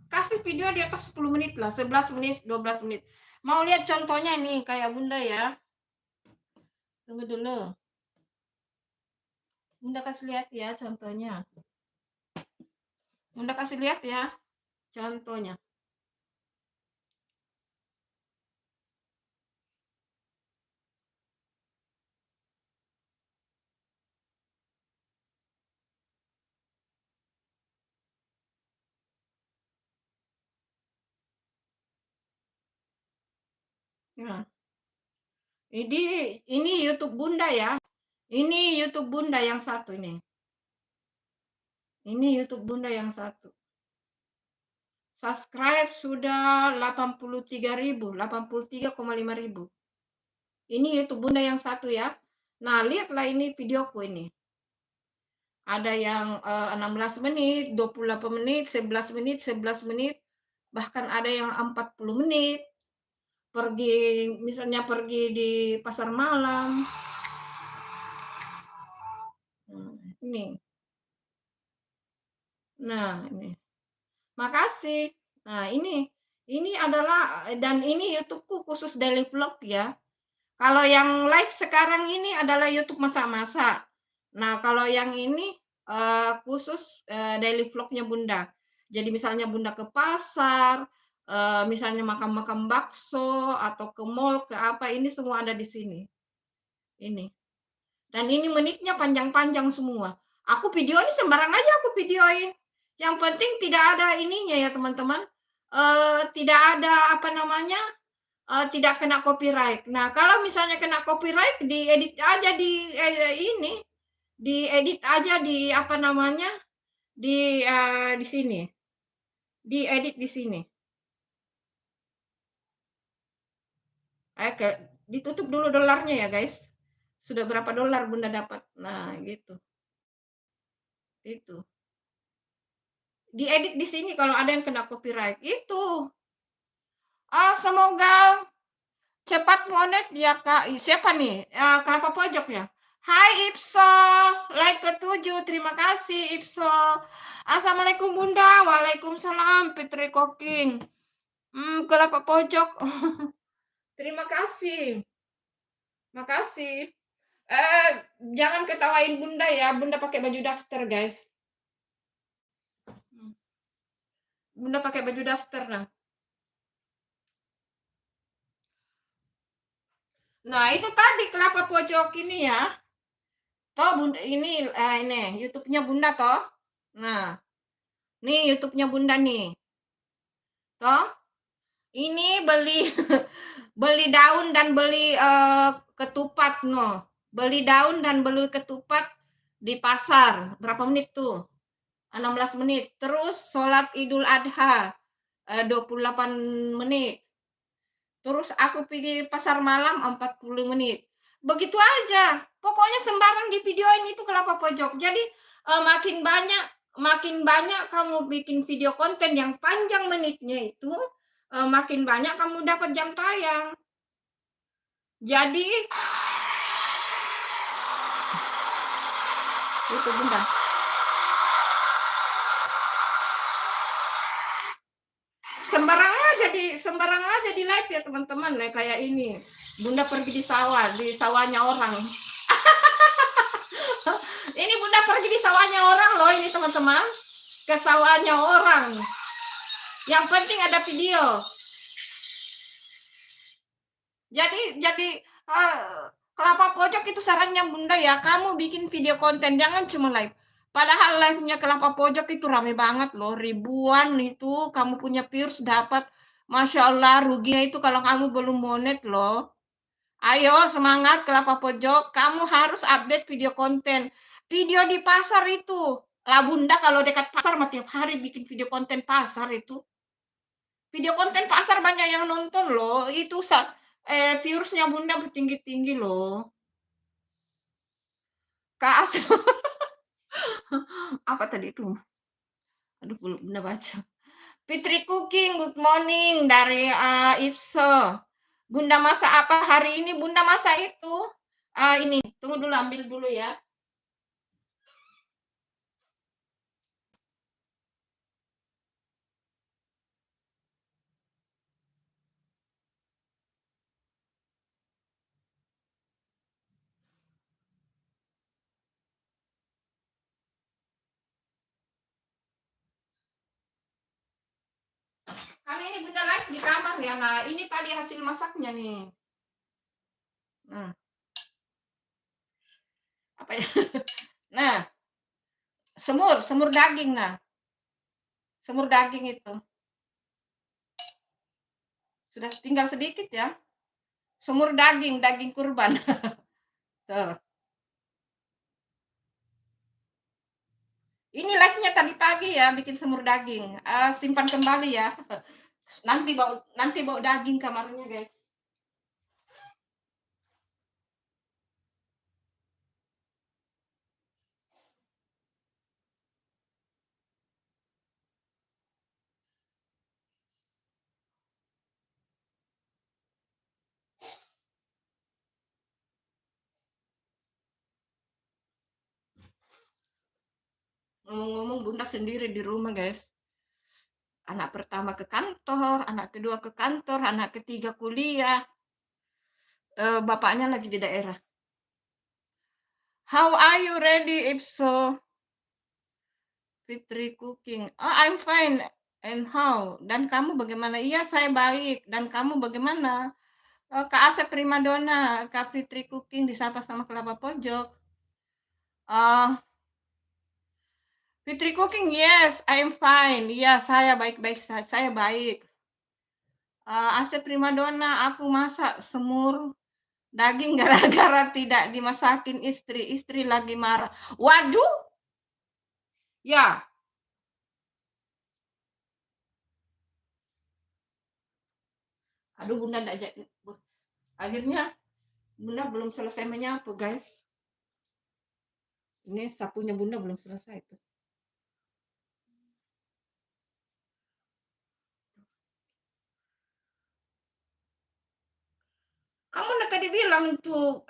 kasih video di atas 10 menit lah, 11 menit, 12 menit. Mau lihat contohnya nih kayak Bunda ya? Tunggu dulu. Bunda kasih lihat ya contohnya. Bunda kasih lihat ya contohnya. Ya. Ini YouTube Bunda ya. Ini YouTube Bunda yang satu ini. Ini YouTube Bunda yang satu. Subscribe sudah 83.000, 83,5 ribu. Ini YouTube Bunda yang satu ya. Nah, lihatlah ini videoku ini. Ada yang 16 menit, 28 menit, 11 menit, 11 menit, bahkan ada yang 40 menit. Misalnya pergi di pasar malam. Ini. Nah, ini. Makasih. Nah, ini adalah dan ini YouTubeku khusus daily vlog ya. Kalau yang live sekarang ini adalah YouTube masak-masak. Nah, kalau yang ini khusus daily vlognya Bunda. Jadi misalnya Bunda ke pasar, misalnya makan-makan bakso atau ke mall ke apa, ini semua ada di sini. Ini. Dan ini menitnya panjang-panjang semua. Aku video ini sembarang aja aku videoin. Yang penting tidak ada ininya ya teman-teman. Tidak ada apa namanya, tidak kena copyright. Nah, kalau misalnya kena copyright, diedit aja ini, diedit aja di apa namanya, di sini, diedit di sini. Ke ditutup dulu dolarnya ya, guys. Sudah berapa dolar Bunda dapat. Nah, gitu. Itu. Diedit di sini kalau ada yang kena copyright. Itu. Semoga cepat monet ya, Kak. Siapa nih? Kelapa Pojok ya? Hai Ipso, like ke-7. Terima kasih Ipso. Assalamualaikum Bunda. Waalaikumsalam Fitri Koking. Kelapa Pojok. Terima kasih. Makasih. Eh, jangan ketawain Bunda ya. Bunda pakai baju daster, guys. Bunda pakai baju daster nah. Nah, itu tadi kelapa pojok ini ya. Toh Bunda ini YouTube-nya Bunda toh. Nah, nih YouTube-nya Bunda nih. Toh, ini beli beli daun dan beli ketupat no. Beli daun dan beli ketupat di pasar. Berapa menit tuh? 16 menit. Terus sholat Idul Adha 28 menit. Terus aku pergi pasar malam 40 menit. Begitu aja. Pokoknya sembarang di videoin itu kelapa pojok. Jadi makin banyak kamu bikin video konten yang panjang menitnya itu, makin banyak kamu dapat jam tayang. Jadi itu Bunda. Sembarang aja di live ya teman-teman ya kayak ini. Bunda pergi di sawahnya orang. Ini Bunda pergi di sawahnya orang loh ini teman-teman. Ke sawahnya orang. Yang penting ada video. Jadi kelapa pojok itu sarannya Bunda ya. Kamu bikin video konten jangan cuma live. Padahal live-nya kelapa pojok itu rame banget loh. Ribuan itu kamu punya views dapat. Masya Allah ruginya itu kalau kamu belum monet loh. Ayo semangat kelapa pojok. Kamu harus update video konten. Video di pasar itu. Lah Bunda kalau dekat pasar mah tiap hari bikin video konten pasar itu. Video konten pasar banyak yang nonton loh. Itu viewersnya Bunda bertinggi-tinggi loh. Kak As apa tadi itu? Aduh, belum Bunda baca. Fitri Cooking, good morning dari Ifso. Bunda masak apa hari ini? Bunda masak itu. Ini, tunggu dulu ambil dulu ya. Kali ini Bunda live di kamar ya. Nah, ini tadi hasil masaknya nih. Nah, apa ya? Nah, semur daging nah. Semur daging itu. Sudah tinggal sedikit ya. Semur daging kurban. Tuh. Ini live-nya tadi pagi ya, bikin semur daging. Simpan kembali ya. Nanti bau daging kamarnya, guys. Ngomong-ngomong Bunda sendiri di rumah, guys. Anak pertama ke kantor, anak kedua ke kantor, anak ketiga kuliah. Bapaknya lagi di daerah. How are you ready, Ipso? Fitri Cooking. Oh, I'm fine. And how? Dan kamu bagaimana? Iya, saya baik. Dan kamu bagaimana? Kak Asep Primadona, Kak Fitri Cooking disapa sama Kelapa Pojok. Fitri Cooking, yes, I'm fine. Iya, saya baik-baik saja. Saya baik. Asep Primadona, aku masak semur daging gara-gara tidak dimasakin istri. Istri lagi marah. Waduh. Ya. Aduh, Bunda enggak jadi. Akhirnya Bunda belum selesai menyapu, guys. Ini sapunya Bunda belum selesai tuh. Kamu udah tadi bilang tuh,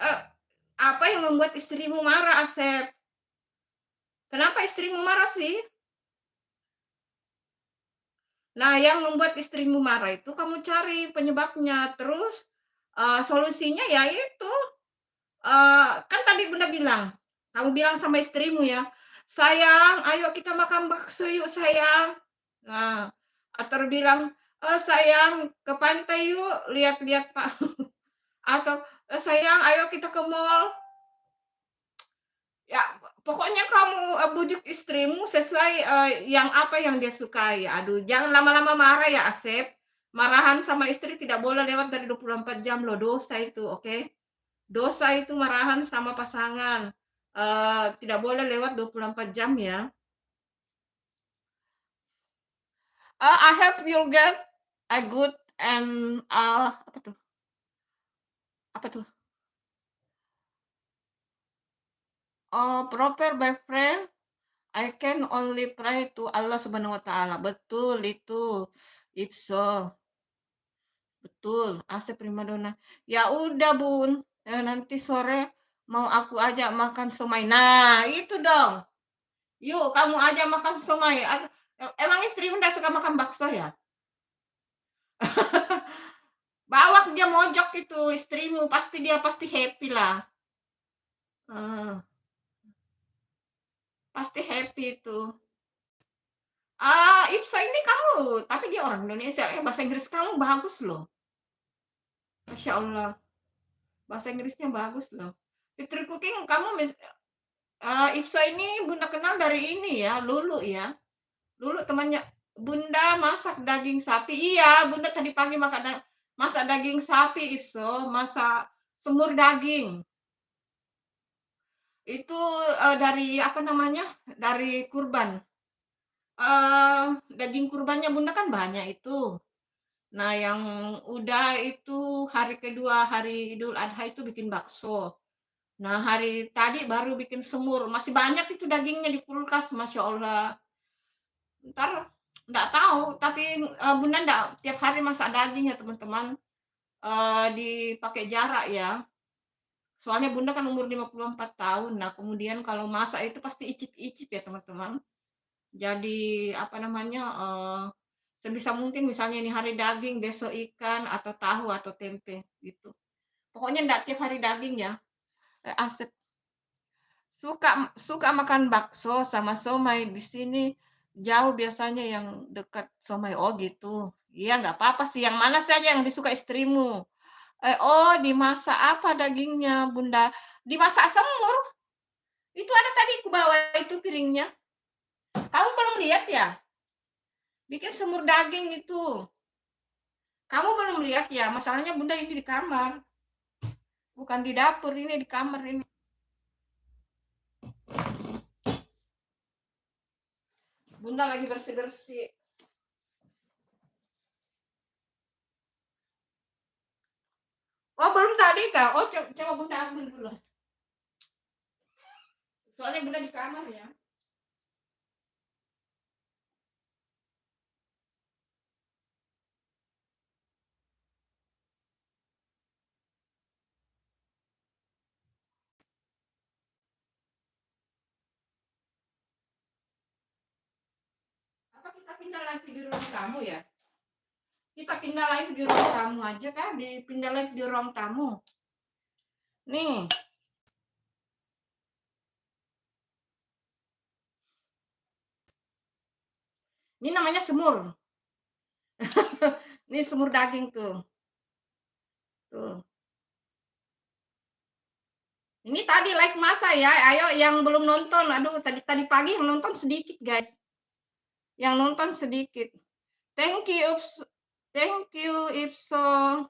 apa yang membuat istrimu marah, Asep? Kenapa istrimu marah sih? Nah, yang membuat istrimu marah itu kamu cari penyebabnya. Terus solusinya ya itu, kan tadi Bunda bilang, kamu bilang sama istrimu ya, "Sayang, ayo kita makan bakso yuk sayang." Nah, atau bilang, "Sayang, ke pantai yuk, lihat-lihat Pak." Atau, "Sayang, ayo kita ke mall." Ya, pokoknya kamu, bujuk istrimu sesuai, yang apa yang dia sukai. Aduh, jangan lama-lama marah ya, Asep. Marahan sama istri tidak boleh lewat dari 24 jam loh, dosa itu, oke? Dosa itu marahan sama pasangan, tidak boleh lewat 24 jam ya. I hope you'll get a good and, apa tuh apa tuh? Proper boyfriend, I can only pray to Allah Subhanahu wa Ta'ala. Betul itu, if so. Betul, AC primadona. Ya udah Bun, nanti sore mau aku ajak makan somai. Nah, itu dong. Yuk, kamu ajak makan somai. Emang istrimu nggak suka makan bakso ya? Bawa dia mojok itu istrimu, pasti dia pasti happy lah. Pasti happy itu. Ipsa ini kamu, tapi dia orang Indonesia. Bahasa Inggris kamu bagus loh. Masya Allah, bahasa Inggrisnya bagus loh. Fitri Cooking kamu Ipsa ini Bunda kenal dari ini ya, Lulu ya. Lulu temannya Bunda masak daging sapi. Iya, Bunda tadi pagi masak daging sapi, Ipso, masak semur daging. Itu dari apa namanya? Dari kurban. Daging kurbannya Bunda kan banyak itu. Nah, yang udah itu hari kedua hari Idul Adha itu bikin bakso. Nah, hari tadi baru bikin semur. Masih banyak itu dagingnya di kulkas, Masya Allah. Ntar nggak tahu, tapi Bunda nggak tiap hari masak daging ya teman-teman. Dipakai jarak ya. Soalnya Bunda kan umur 54 tahun. Nah, kemudian kalau masak itu pasti icip-icip ya teman-teman. Jadi apa namanya, sebisa mungkin misalnya ini hari daging, besok ikan atau tahu atau tempe gitu. Pokoknya nggak tiap hari daging ya. Asep suka suka makan bakso sama somai di sini jauh biasanya yang dekat somai. Oh gitu. Iya nggak apa-apa sih. Yang mana saja yang disuka istrimu? Oh dimasak apa dagingnya Bunda? Dimasak semur. Itu ada tadi ku bawa itu piringnya. Kamu belum lihat ya? Bikin semur daging itu. Kamu belum lihat ya? Masalahnya Bunda ini di kamar. Bukan di dapur, ini di kamar ini. Bunda lagi bersih-bersih. Oh, belum tadi, Kak. Oh, coba Bunda ambil dulu. Soalnya Bunda di kamar ya. Apa kita pindah lagi di ruang tamu ya? Kita pindah live di ruang tamu aja kan? Dipindah live di ruang tamu. Nih. Ini namanya semur. Ini semur daging tuh. Tuh. Ini tadi live masa ya. Ayo yang belum nonton. Aduh, tadi pagi yang nonton sedikit, guys. Yang nonton sedikit. Thank you, thank you, Ipso.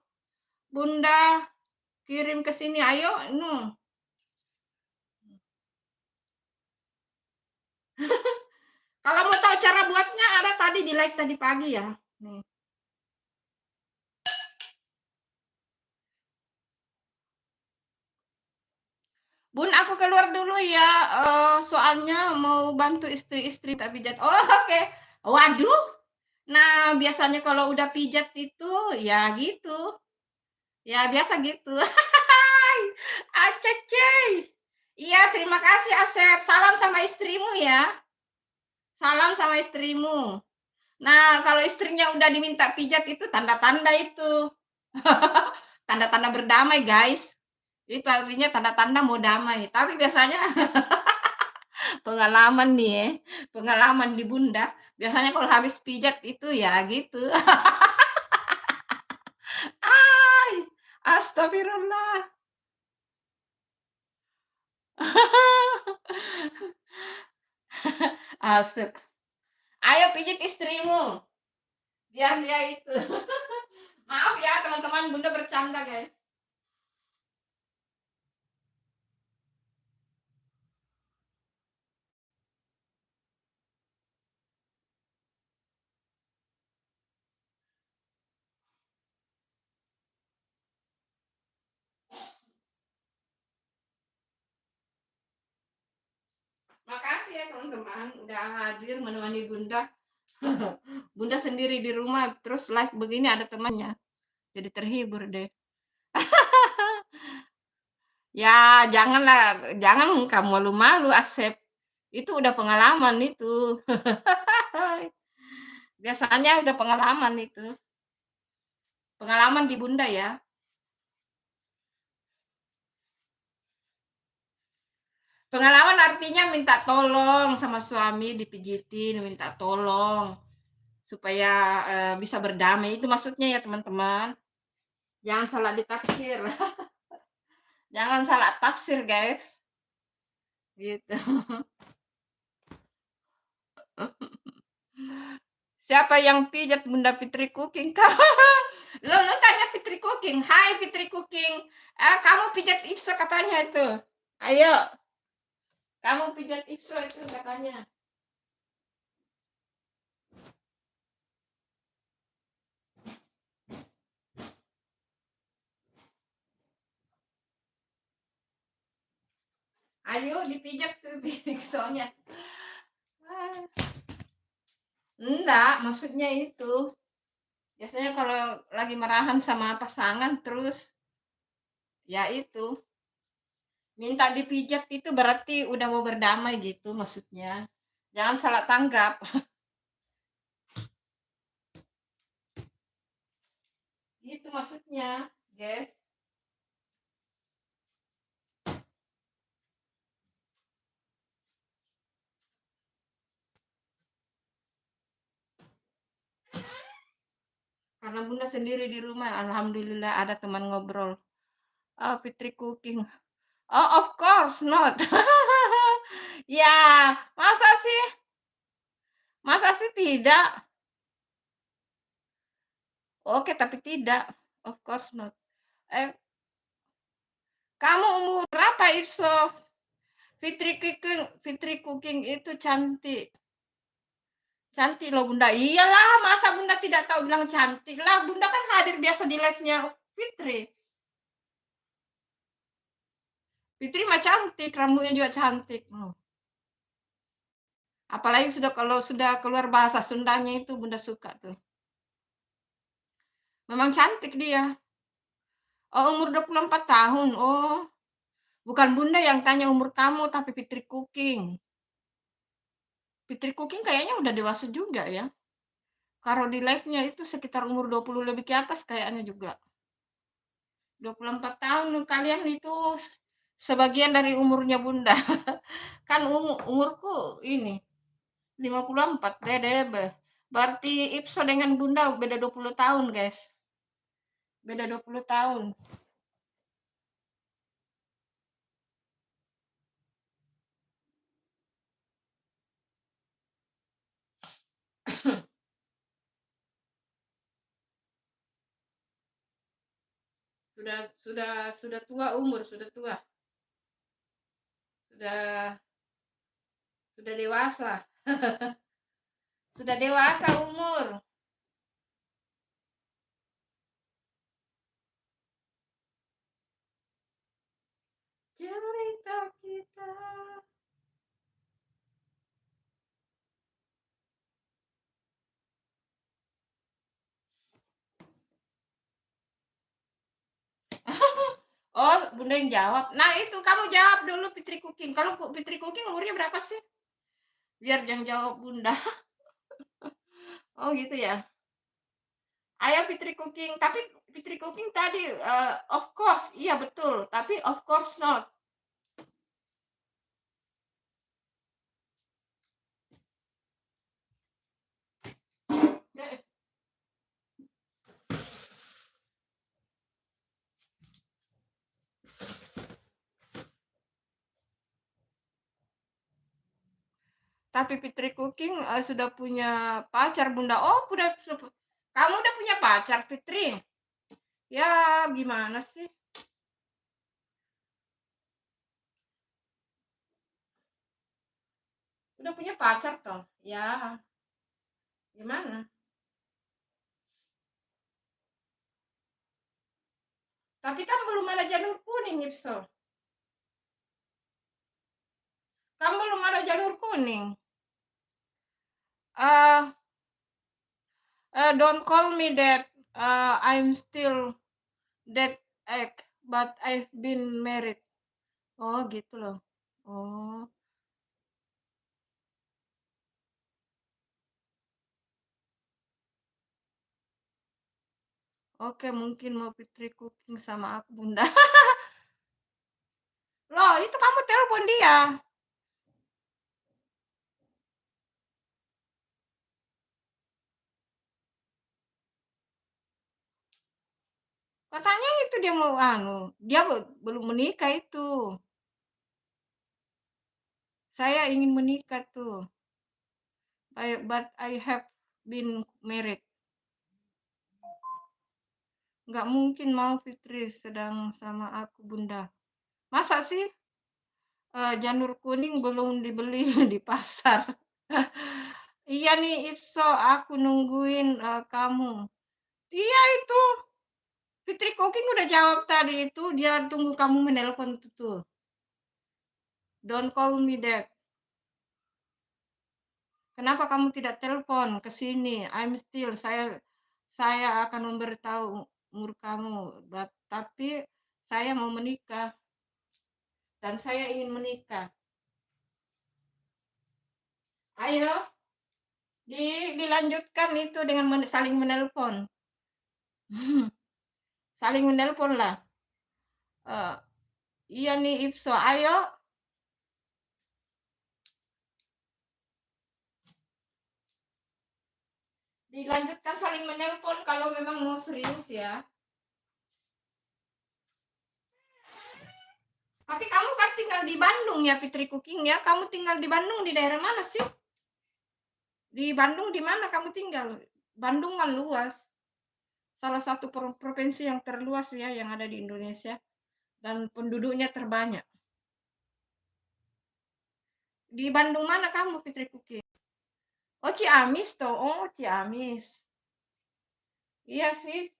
Bunda kirim ke sini. Ayo, no. Kalau mau tahu cara buatnya ada tadi di live tadi pagi ya. Nih. Bun, aku keluar dulu ya, soalnya mau bantu istri-istri minta pijat. Oh, oke. Waduh, nah biasanya kalau udah pijat itu ya gitu, ya biasa gitu. Hai, acecey. Iya, terima kasih Asep, salam sama istrimu ya, salam sama istrimu. Nah, kalau istrinya udah diminta pijat itu tanda-tanda itu, tanda-tanda berdamai guys. Itu artinya tanda-tanda mau damai, tapi biasanya pengalaman nih ya, pengalaman di Bunda, biasanya kalau habis pijat itu ya gitu. Ai, astagfirullah. Asik. Ayo pijit istrimu, biar dia itu. Maaf ya teman-teman, Bunda bercanda guys. Makasih ya teman-teman, udah hadir menemani Bunda. Bunda sendiri di rumah, terus live begini ada temannya. Jadi terhibur deh. Ya, janganlah, jangan kamu malu-malu, Asep. Itu udah pengalaman itu. Biasanya udah pengalaman itu. Pengalaman di Bunda ya. Pengalaman artinya minta tolong sama suami dipijitin, minta tolong supaya bisa berdamai. Itu maksudnya ya teman-teman. Jangan salah ditafsir. Jangan salah tafsir, guys. Gitu. Siapa yang pijat Bunda Fitri Cooking? Lo tanya Fitri Cooking. Hai Fitri Cooking. Kamu pijat Ipso katanya itu. Ayo, kamu pijat Ipso itu katanya. Ayo dipijat tuh Ipsonya. Enggak, maksudnya itu. Biasanya kalau lagi marahan sama pasangan terus ya itu minta dipijat itu berarti udah mau berdamai gitu maksudnya. Jangan salah tanggap. Itu maksudnya, guys. Karena Bunda sendiri di rumah, alhamdulillah ada teman ngobrol. Oh, Fitri Cooking. Oh, of course not. Ya, masa sih? Masa sih tidak? Oke, tapi tidak. Of course not. Eh, kamu umur berapa, Irso? Fitri Cooking itu cantik. Cantik loh Bunda. Iyalah, masa Bunda tidak tahu bilang cantik lah. Bunda kan hadir biasa di live-nya Fitri. Fitri mah cantik, rambutnya juga cantik. Apalagi sudah kalau sudah keluar bahasa Sundanya itu Bunda suka tuh. Memang cantik dia. Oh, umur 24 tahun. Oh, bukan Bunda yang tanya umur kamu, tapi Fitri Cooking. Fitri Cooking kayaknya udah dewasa juga ya. Kalau di live-nya itu sekitar umur 20 lebih ke atas kayaknya juga. 24 tahun kalian itu sebagian dari umurnya Bunda. Kan umurku ini 54 deh. Berarti Ipso dengan Bunda beda 20 tahun, guys. Beda 20 tahun. Sudah tua umur, sudah tua. Sudah dewasa. Sudah dewasa umur. Cerita kita. Oh, Bunda yang jawab. Nah, itu kamu jawab dulu Fitri Cooking. Kalau Fitri Cooking umurnya berapa sih? Biar yang jawab Bunda. Oh, gitu ya. Ayo Fitri Cooking. Tapi Fitri Cooking tadi of course, iya betul. Tapi of course not. Tapi Fitri Cooking sudah punya pacar Bunda. Oh, kamu udah punya pacar Fitri? Ya, gimana sih? Udah punya pacar toh? Ya, gimana? Tapi kan belum ada jalur kuning, Ipso. Kan belum ada jalur kuning. Uh, don't call me that. I'm still that egg, but I've been married. Oh, gitu loh. Oh, oke, mungkin mau Fitri Cooking sama aku, Bunda. Loh, itu kamu telepon dia. Katanya itu dia mau dia belum menikah itu. Saya ingin menikah tuh. But I have been married. Nggak mungkin mau Fitri sedang sama aku, Bunda. Masa sih janur kuning belum dibeli di pasar? Iya nih, Ipso, aku nungguin kamu. Iya itu, Fitri Cooking udah jawab tadi itu, dia tunggu kamu menelpon tuh. Don't call me that. Kenapa kamu tidak telepon ke sini? Saya akan memberitahu umur kamu, tapi saya mau menikah dan saya ingin menikah. Ayo, dilanjutkan itu dengan saling menelpon. Saling menelpon lah. Iya nih Ipso, ayo. Dilanjutkan saling menelpon kalau memang mau serius ya. Tapi kamu kan tinggal di Bandung ya, Fitri Cooking ya. Kamu tinggal di Bandung di daerah mana sih? Di Bandung di mana kamu tinggal? Bandung kan luas. Salah satu provinsi yang terluas ya yang ada di Indonesia dan penduduknya terbanyak. Di Bandung mana kamu, Fitri Cooking? Oh, Ciamis toh. Oh, Ciamis. Iya sih.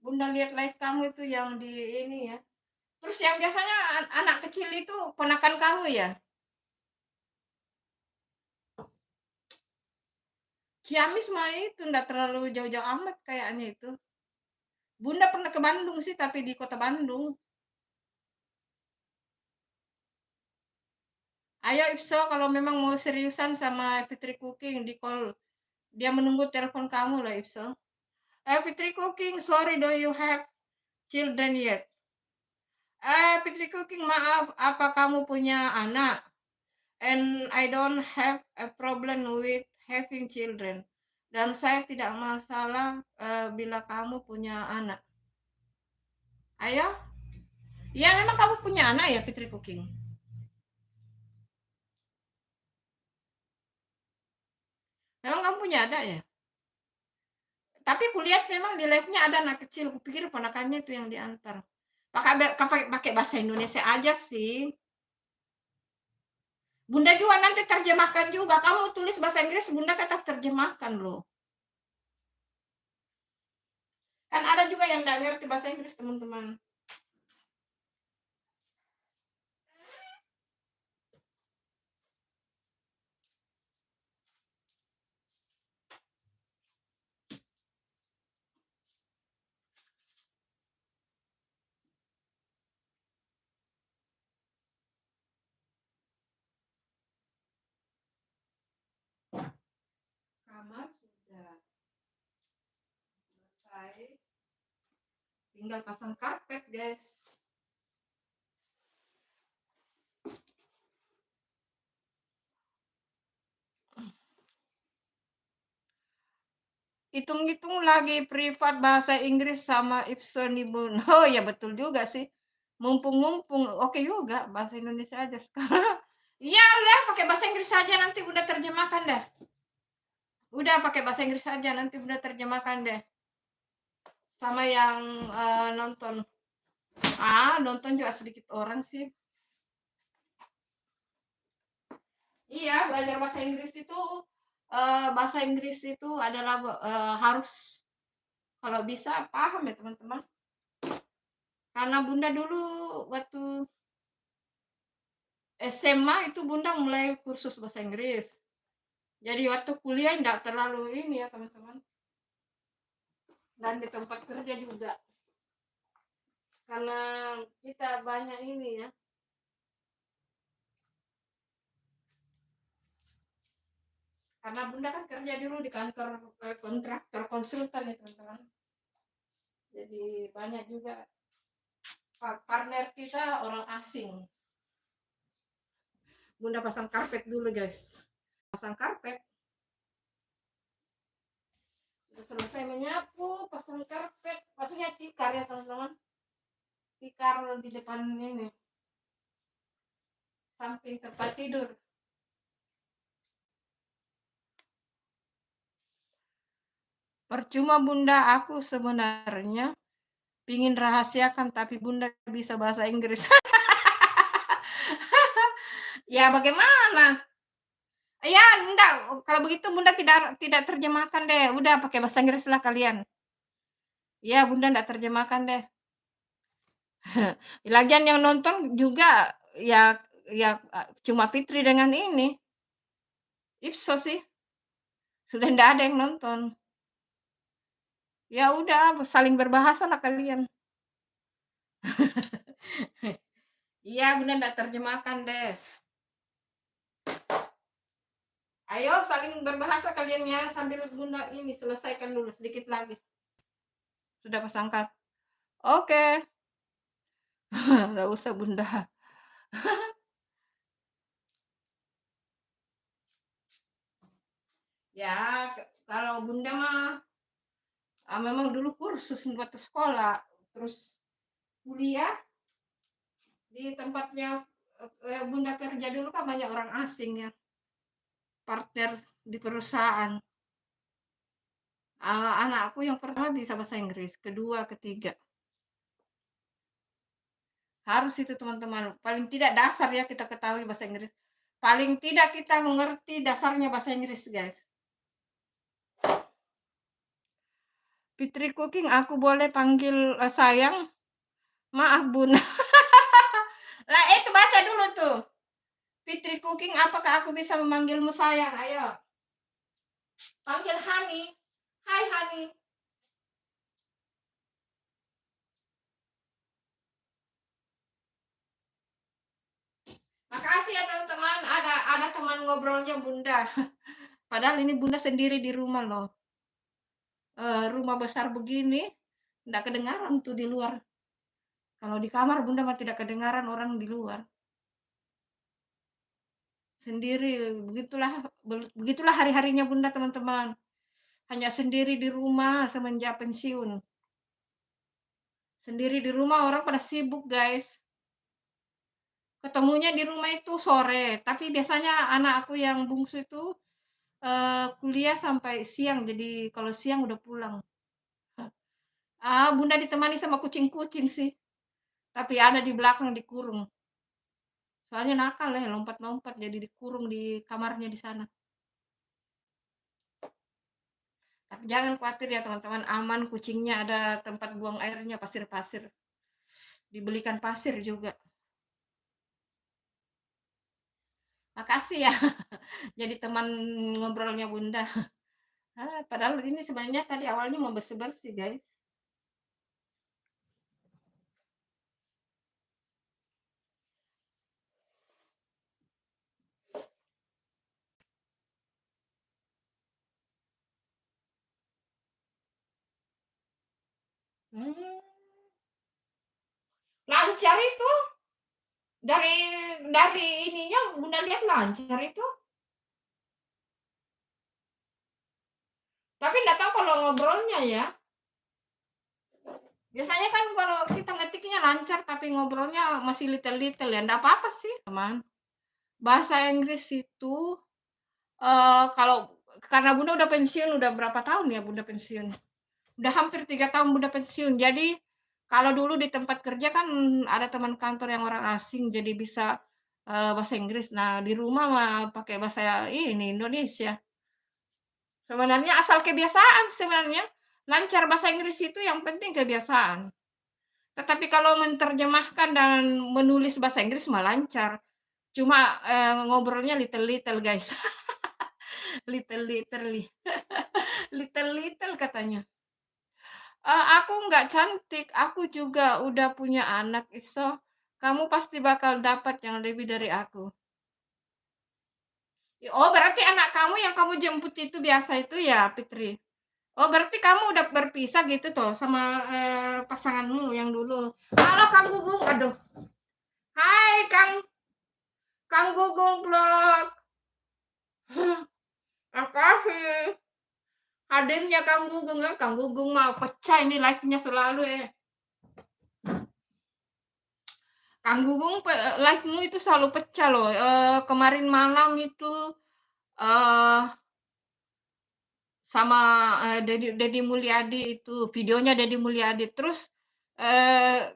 Bunda lihat live kamu itu yang di ini ya. Terus yang biasanya anak kecil itu ponakan kamu ya? Ciamis mah itu enggak terlalu jauh-jauh amat kayaknya itu. Bunda pernah ke Bandung sih, tapi di kota Bandung. Ayo Ipso, kalau memang mau seriusan sama Fitri Cooking, di call. Dia menunggu telepon kamu lah Ipso. Fitri Cooking, sorry, do you have children yet? Fitri Cooking, maaf, apa kamu punya anak? And I don't have a problem with having children. Dan saya tidak masalah bila kamu punya anak. Ayo, ya memang kamu punya anak ya Fitri Cooking? Memang kamu punya anak ya? Tapi kulihat memang di live-nya ada anak kecil. Kupikir ponakannya itu yang diantar. Pakai bahasa Indonesia aja sih. Bunda juga nanti terjemahkan juga. Kamu tulis bahasa Inggris, Bunda tetap terjemahkan loh. Kan ada juga yang nggak ngerti bahasa Inggris, teman-teman. kamar sudah selesai. Tinggal pasang karpet, guys. Hitung-hitung lagi privat bahasa Inggris sama Ipsonibun. Oh ya betul juga sih. Mumpung-mumpung oke juga bahasa Indonesia aja sekarang. Iya udah pakai bahasa Inggris saja nanti udah terjemahkan deh. Udah pakai bahasa Inggris saja nanti udah terjemahkan deh. Sama yang nonton. Nonton juga sedikit orang sih. Iya, belajar bahasa Inggris itu adalah harus kalau bisa paham ya teman-teman. Karena Bunda dulu waktu SMA itu Bunda mulai kursus bahasa Inggris. Jadi waktu kuliah enggak terlalu ini ya teman-teman. Dan di tempat kerja juga. Karena kita banyak ini ya. Karena Bunda kan kerja dulu di kantor kontraktor konsultan ya teman-teman. Jadi banyak juga partner kita orang asing. Bunda pasang karpet dulu guys. Pasang karpet. Sudah selesai menyapu, pasang karpet. Maksudnya tikar ya teman-teman. Tikar di depan ini. Samping tempat tidur. Percuma Bunda, aku sebenarnya pingin rahasiakan tapi Bunda bisa bahasa Inggris. Ya bagaimana? Ya enggak, kalau begitu Bunda tidak terjemahkan deh. Udah pakai bahasa Inggris lah kalian. Ya Bunda enggak terjemahkan deh. Lagian yang nonton juga ya cuma Fitri dengan ini. Ipso sih. Sudah enggak ada yang nonton. Ya udah saling berbahasa lah kalian. Iya Bunda enggak terjemahkan deh. Ayo saling berbahasa kalian ya sambil Bunda ini selesaikan dulu sedikit lagi. Sudah pasang kart. Oke. Enggak usah Bunda. Ya kalau Bunda mah memang dulu kursus waktu sekolah, terus kuliah di tempatnya Bunda kerja dulu kan banyak orang asing ya, partner di perusahaan. Anakku yang pertama bisa bahasa Inggris, kedua, ketiga. Harus itu teman-teman, paling tidak dasar ya kita ketahui bahasa Inggris. Paling tidak kita mengerti dasarnya bahasa Inggris, guys. Fitri Cooking, aku boleh panggil sayang? Maaf, Bun. Lah, itu baca dulu tuh. Fitri Cooking, apakah aku bisa memanggilmu sayang? Ayo. Panggil Hani. Hai, Hani. Makasih ya teman-teman, ada teman ngobrolnya Bunda. Padahal ini Bunda sendiri di rumah loh. Rumah besar begini, enggak kedengaran tuh di luar. Kalau di kamar Bunda mah tidak kedengaran orang di luar. Sendiri, begitulah hari-harinya Bunda teman-teman. Hanya sendiri di rumah semenjak pensiun. Sendiri di rumah orang pada sibuk guys. Ketemunya di rumah itu sore, tapi biasanya anak aku yang bungsu itu kuliah sampai siang, jadi kalau siang udah pulang. Bunda ditemani sama kucing-kucing sih, tapi ada di belakang dikurung. Soalnya nakal ya, lompat-lompat jadi dikurung di kamarnya di sana. Tapi jangan khawatir ya teman-teman, aman kucingnya, ada tempat buang airnya, pasir-pasir. Dibelikan pasir juga. Makasih ya, jadi teman ngobrolnya Bunda. Padahal ini sebenarnya tadi awalnya mau bersih-bersih guys. Mmm, lancar itu, dari ininya Bunda lihat lancar itu, tapi nggak tahu kalau ngobrolnya ya. Biasanya kan kalau kita ngetiknya lancar, tapi ngobrolnya masih little-little ya, nggak apa-apa sih, teman. Bahasa Inggris itu, kalau karena Bunda udah pensiun, udah berapa tahun ya Bunda pensiun? Udah hampir 3 tahun Bunda pensiun. Jadi, kalau dulu di tempat kerja kan ada teman kantor yang orang asing, jadi bisa, bahasa Inggris. Nah, di rumah mah pakai bahasa ini, Indonesia. Sebenarnya asal kebiasaan sebenarnya. Lancar bahasa Inggris itu yang penting kebiasaan. Tetapi kalau menerjemahkan dan menulis bahasa Inggris mah lancar. Cuma, ngobrolnya little-little, guys. Little-little, little-little katanya. Aku nggak cantik, aku juga udah punya anak, so kamu pasti bakal dapat yang lebih dari aku. Oh, berarti anak kamu yang kamu jemput itu biasa itu ya, Fitri? Oh, berarti kamu udah berpisah gitu tuh sama, pasanganmu yang dulu? Halo, Kang Gugum, aduh. Hai, Kang Gugum Vlog. Makasih hadirnya Kang Gugum, ya. Kang Gugum mau pecah ini live-nya selalu ya. Kang Gugum live-mu itu selalu pecah loh. Kemarin malam itu eh sama Deddy Mulyadi itu videonya Deddy Mulyadi. Terus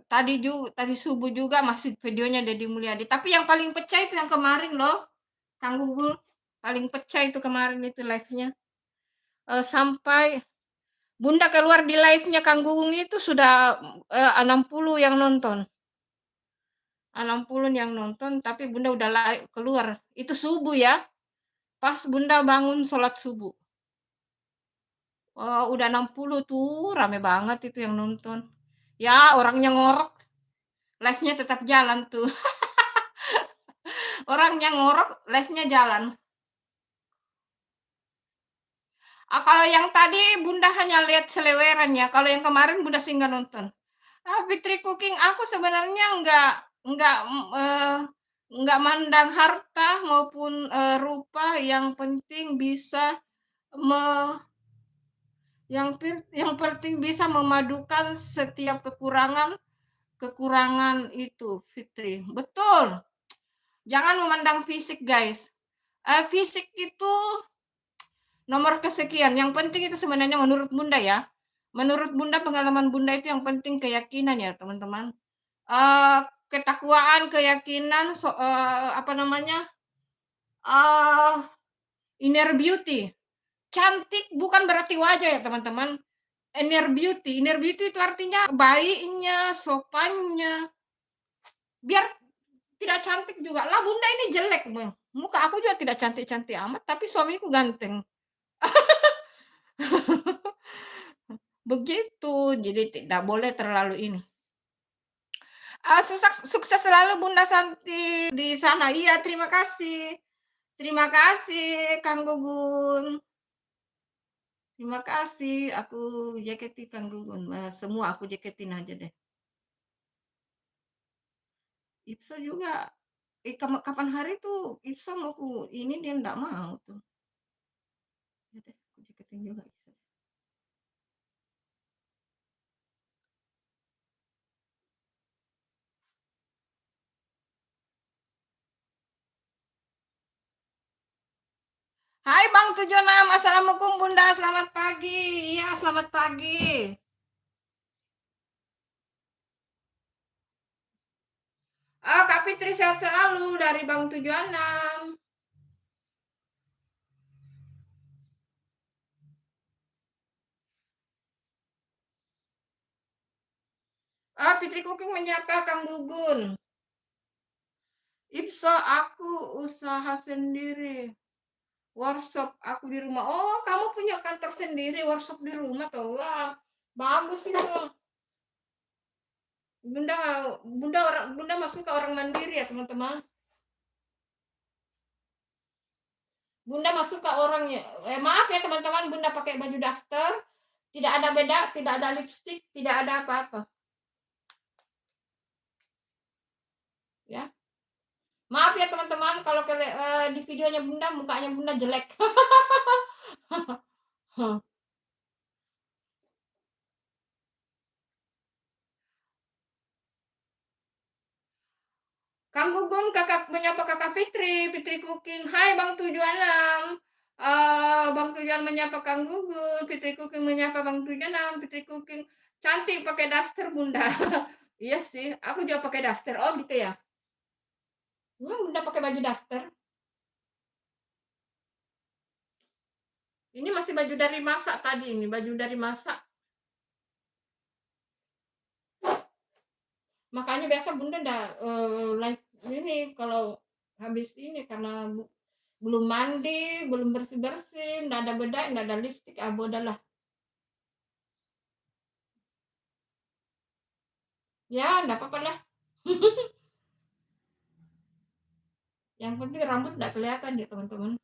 tadi subuh juga masih videonya Deddy Mulyadi. Tapi yang paling pecah itu yang kemarin loh, Kang Gugum. Paling pecah itu kemarin itu live-nya. Sampai Bunda keluar di live-nya Kang Gugum itu sudah 60 yang nonton. 60 yang nonton, tapi Bunda udah keluar. Itu subuh ya. Pas Bunda bangun sholat subuh. Oh, udah 60 tuh, rame banget itu yang nonton. Ya, orangnya ngorok, live-nya tetap jalan tuh. Orangnya ngorok, live-nya jalan. Kalau yang tadi Bunda hanya lihat seleweran ya. Kalau yang kemarin Bunda sih nggak nonton. Fitri Cooking aku sebenarnya nggak eh, nggak mandang harta maupun rupa, yang penting bisa me, yang penting bisa memadukan setiap kekurangan kekurangan itu, Fitri. Betul. Jangan memandang fisik, guys. Fisik itu nomor kesekian. Yang penting itu sebenarnya menurut Bunda ya. Menurut Bunda, pengalaman Bunda itu yang penting keyakinan ya, teman-teman. Ketakwaan, keyakinan, apa namanya? Uh, Inner beauty. Cantik bukan berarti wajah ya, teman-teman. Inner beauty itu artinya baiknya, sopannya. Biar tidak cantik juga lah, Bunda ini jelek, muka aku juga tidak cantik-cantik amat, tapi suamiku ganteng. Begitu, jadi tidak boleh terlalu ini. Sukses selalu Bunda Santi di sana. Iya, terima kasih. Terima kasih Kang Gugun. Terima kasih. Aku jaketi Kang Gugun. Semua aku jaketin aja deh. Ipso juga. Kapan hari tuh Ipso mau ini dia enggak mau tuh. Ya deh, aku jaketin juga. Hai Bang 76, Assalamualaikum Bunda, selamat pagi. Iya, selamat pagi. Kak Fitri sehat selalu dari Bang 76. Fitri Cooking menyapa Kang Gugun. Ipso aku usaha sendiri. Workshop aku di rumah. Oh, kamu punya kantor sendiri, workshop di rumah tuh. Wah, bagus itu. Bunda Bunda masuk ke orang mandiri ya, teman-teman. Bunda masuk ke orangnya. Maaf ya, teman-teman, Bunda pakai baju daster. Tidak ada beda, tidak ada lipstick, tidak ada apa-apa. Ya. Maaf ya teman-teman kalau di videonya Bunda mukanya Bunda jelek. Kang Gugum, kakak menyapa kakak Fitri, Fitri Cooking. Hai Bang 76. Bang Tujuan menyapa Kang Gugum, Fitri Cooking menyapa Bang 76, Fitri Cooking. Cantik pakai daster Bunda. Iya sih, aku juga pakai daster. Oh gitu ya. Bunda pakai baju daster. Ini masih baju dari masak tadi ini, baju dari masak. Makanya biasa Bunda udah like ini kalau habis ini karena belum mandi, belum bersih-bersih, nggak ada bedak, nggak ada lipstick, bodoh lah. Ya, nggak apa-apa lah. Yang penting rambut nggak kelihatan ya teman-teman.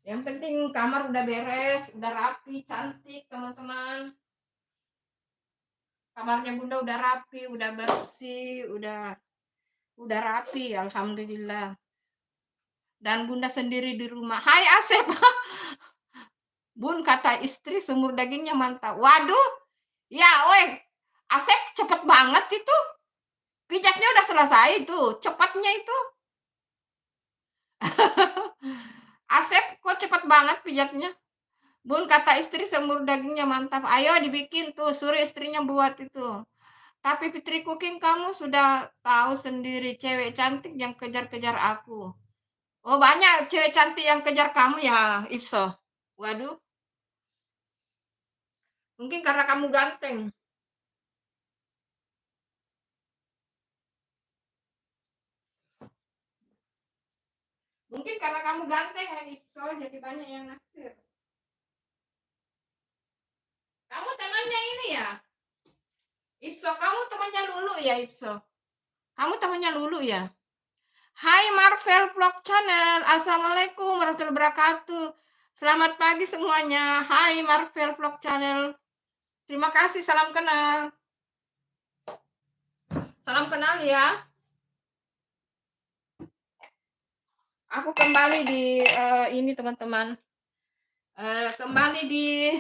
Yang penting kamar udah beres, udah rapi, cantik teman-teman. Kamarnya Bunda udah rapi, udah bersih, udah rapi, alhamdulillah. Dan Bunda sendiri di rumah. Hai Asep. Bun, kata istri semur dagingnya mantap. Waduh, ya weh, Asep cepet banget itu. Pijaknya udah selesai tuh, cepatnya itu. Asep kok cepet banget pijatnya. Bun, kata istri semur dagingnya mantap. Ayo dibikin tuh, suruh istrinya buat itu. Tapi Fitri Cooking kamu sudah tahu sendiri cewek cantik yang kejar-kejar aku. Oh, banyak cewek cantik yang kejar kamu ya, Ipso. Waduh, mungkin karena kamu ganteng. Mungkin karena kamu ganteng ya, Ipso, jadi banyak yang naksir. Kamu temannya ini ya? Ipso, kamu temannya Lulu ya, Ipso? Kamu temannya Lulu ya? Hai Marvel Vlog Channel, Assalamualaikum warahmatullahi wabarakatuh. Selamat pagi semuanya. Hai Marvel Vlog Channel. Terima kasih, salam kenal. Salam kenal ya. Aku kembali di ini teman-teman. Kembali di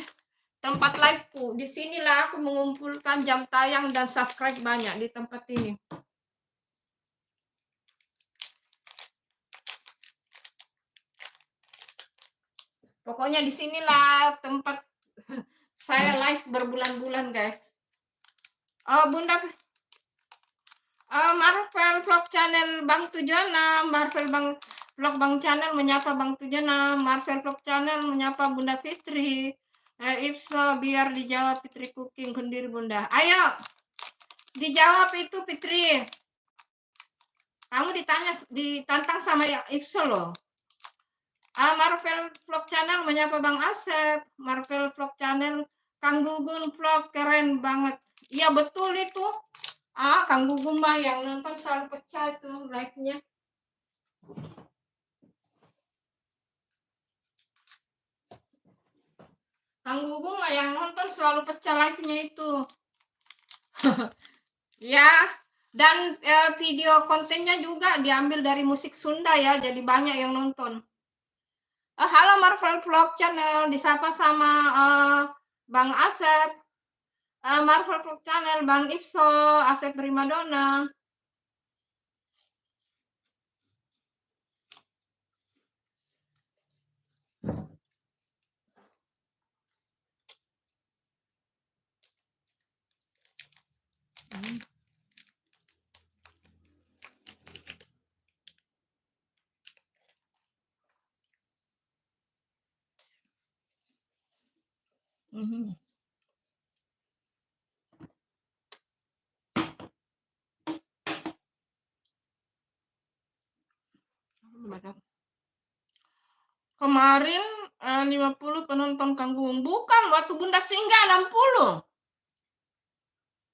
tempat liveku. Di sinilah aku mengumpulkan jam tayang dan subscribe banyak di tempat ini. Pokoknya di sinilah tempat saya live berbulan-bulan, guys. Oh, Bunda, Marvel Vlog Channel Bang 76, Marvel Vlog Bang Channel menyapa Bang 76, Marvel Vlog Channel menyapa Bunda Fitri. Ipso, biar dijawab Fitri Cooking sendiri Bunda. Ayo, dijawab itu Fitri. Kamu ditantang sama Ipso loh. Marvel Vlog Channel menyapa Bang Asep. Marvel Vlog Channel Kang Gugun Vlog keren banget. Iya betul itu. Kang Gugun mah yang nonton selalu pecah tuh like-nya. Kang Gugun mah yang nonton selalu pecah like-nya itu. Ya, dan video kontennya juga diambil dari musik Sunda ya, jadi banyak yang nonton. Halo Marvel Vlog Channel, disapa sama Bang Asep. Marvel Vlog Channel Bang Ipso, Asep Primadona. Kemarin 50 penonton Kang Gugum. Bukan, waktu Bunda Singgah 60.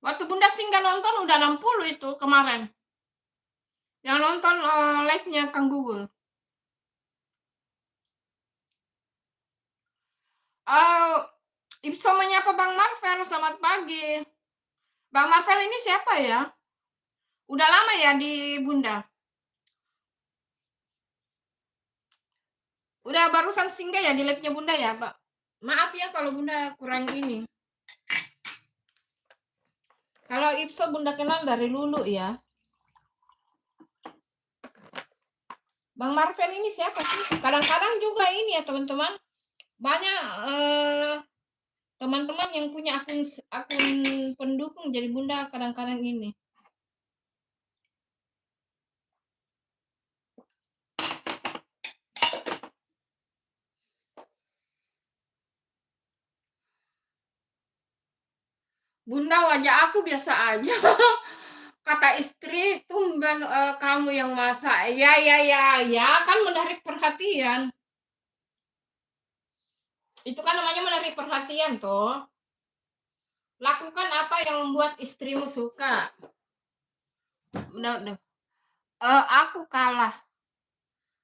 Waktu Bunda Singgah nonton udah 60 itu kemarin. Yang nonton live-nya Kang Gugum. Oh, Ipso menyapa Bang Marvel, selamat pagi. Bang Marvel ini siapa ya? Udah lama ya di Bunda? Udah barusan singgah ya di labnya Bunda ya, Pak? Maaf ya kalau Bunda kurang ini. Kalau Ipso Bunda kenal dari dulu ya. Bang Marvel ini siapa sih? Kadang-kadang juga ini ya teman-teman. Banyak teman-teman yang punya akun pendukung jadi Bunda kadang-kadang ini. Bunda, wajah aku biasa aja. Kata istri, tumben kamu yang masak. Ya, ya, ya, ya, kan menarik perhatian. Itu kan namanya menarik perhatian, toh. Lakukan apa yang membuat istrimu suka. Udah. Aku kalah.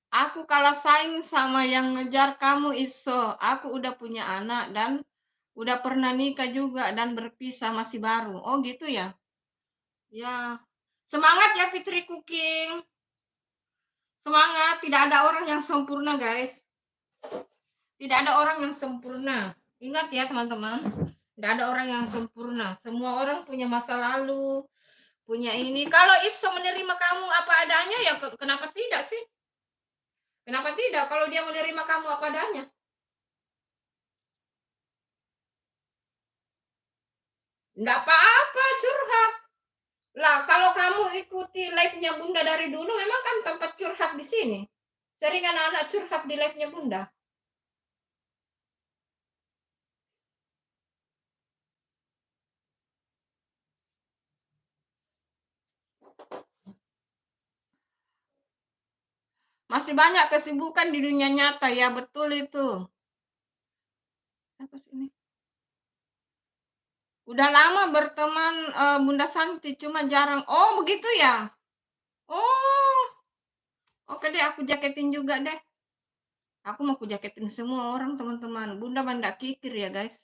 Aku kalah saing sama yang ngejar kamu, Ipso. Aku udah punya anak dan udah pernah nikah juga dan berpisah masih baru. Oh gitu ya? Ya. Semangat ya Fitri Cooking. Semangat, tidak ada orang yang sempurna, guys. Tidak ada orang yang sempurna. Ingat ya, teman-teman. Tidak ada orang yang sempurna. Semua orang punya masa lalu, punya ini. Kalau Ipso menerima kamu apa adanya, ya kenapa tidak sih? Kenapa tidak kalau dia menerima kamu apa adanya? Enggak apa-apa, curhat. Lah, kalau kamu ikuti live-nya Bunda dari dulu, memang kan tempat curhat di sini. Sering anak-anak curhat di live-nya Bunda. Masih banyak kesibukan di dunia nyata, ya betul itu. Apa sih ini? Udah lama berteman Bunda Santi, cuma jarang. Oh, begitu ya? Oh, oke deh, aku jaketin juga deh. Aku mau aku jaketin semua orang, teman-teman. Bunda banda kikir ya, guys.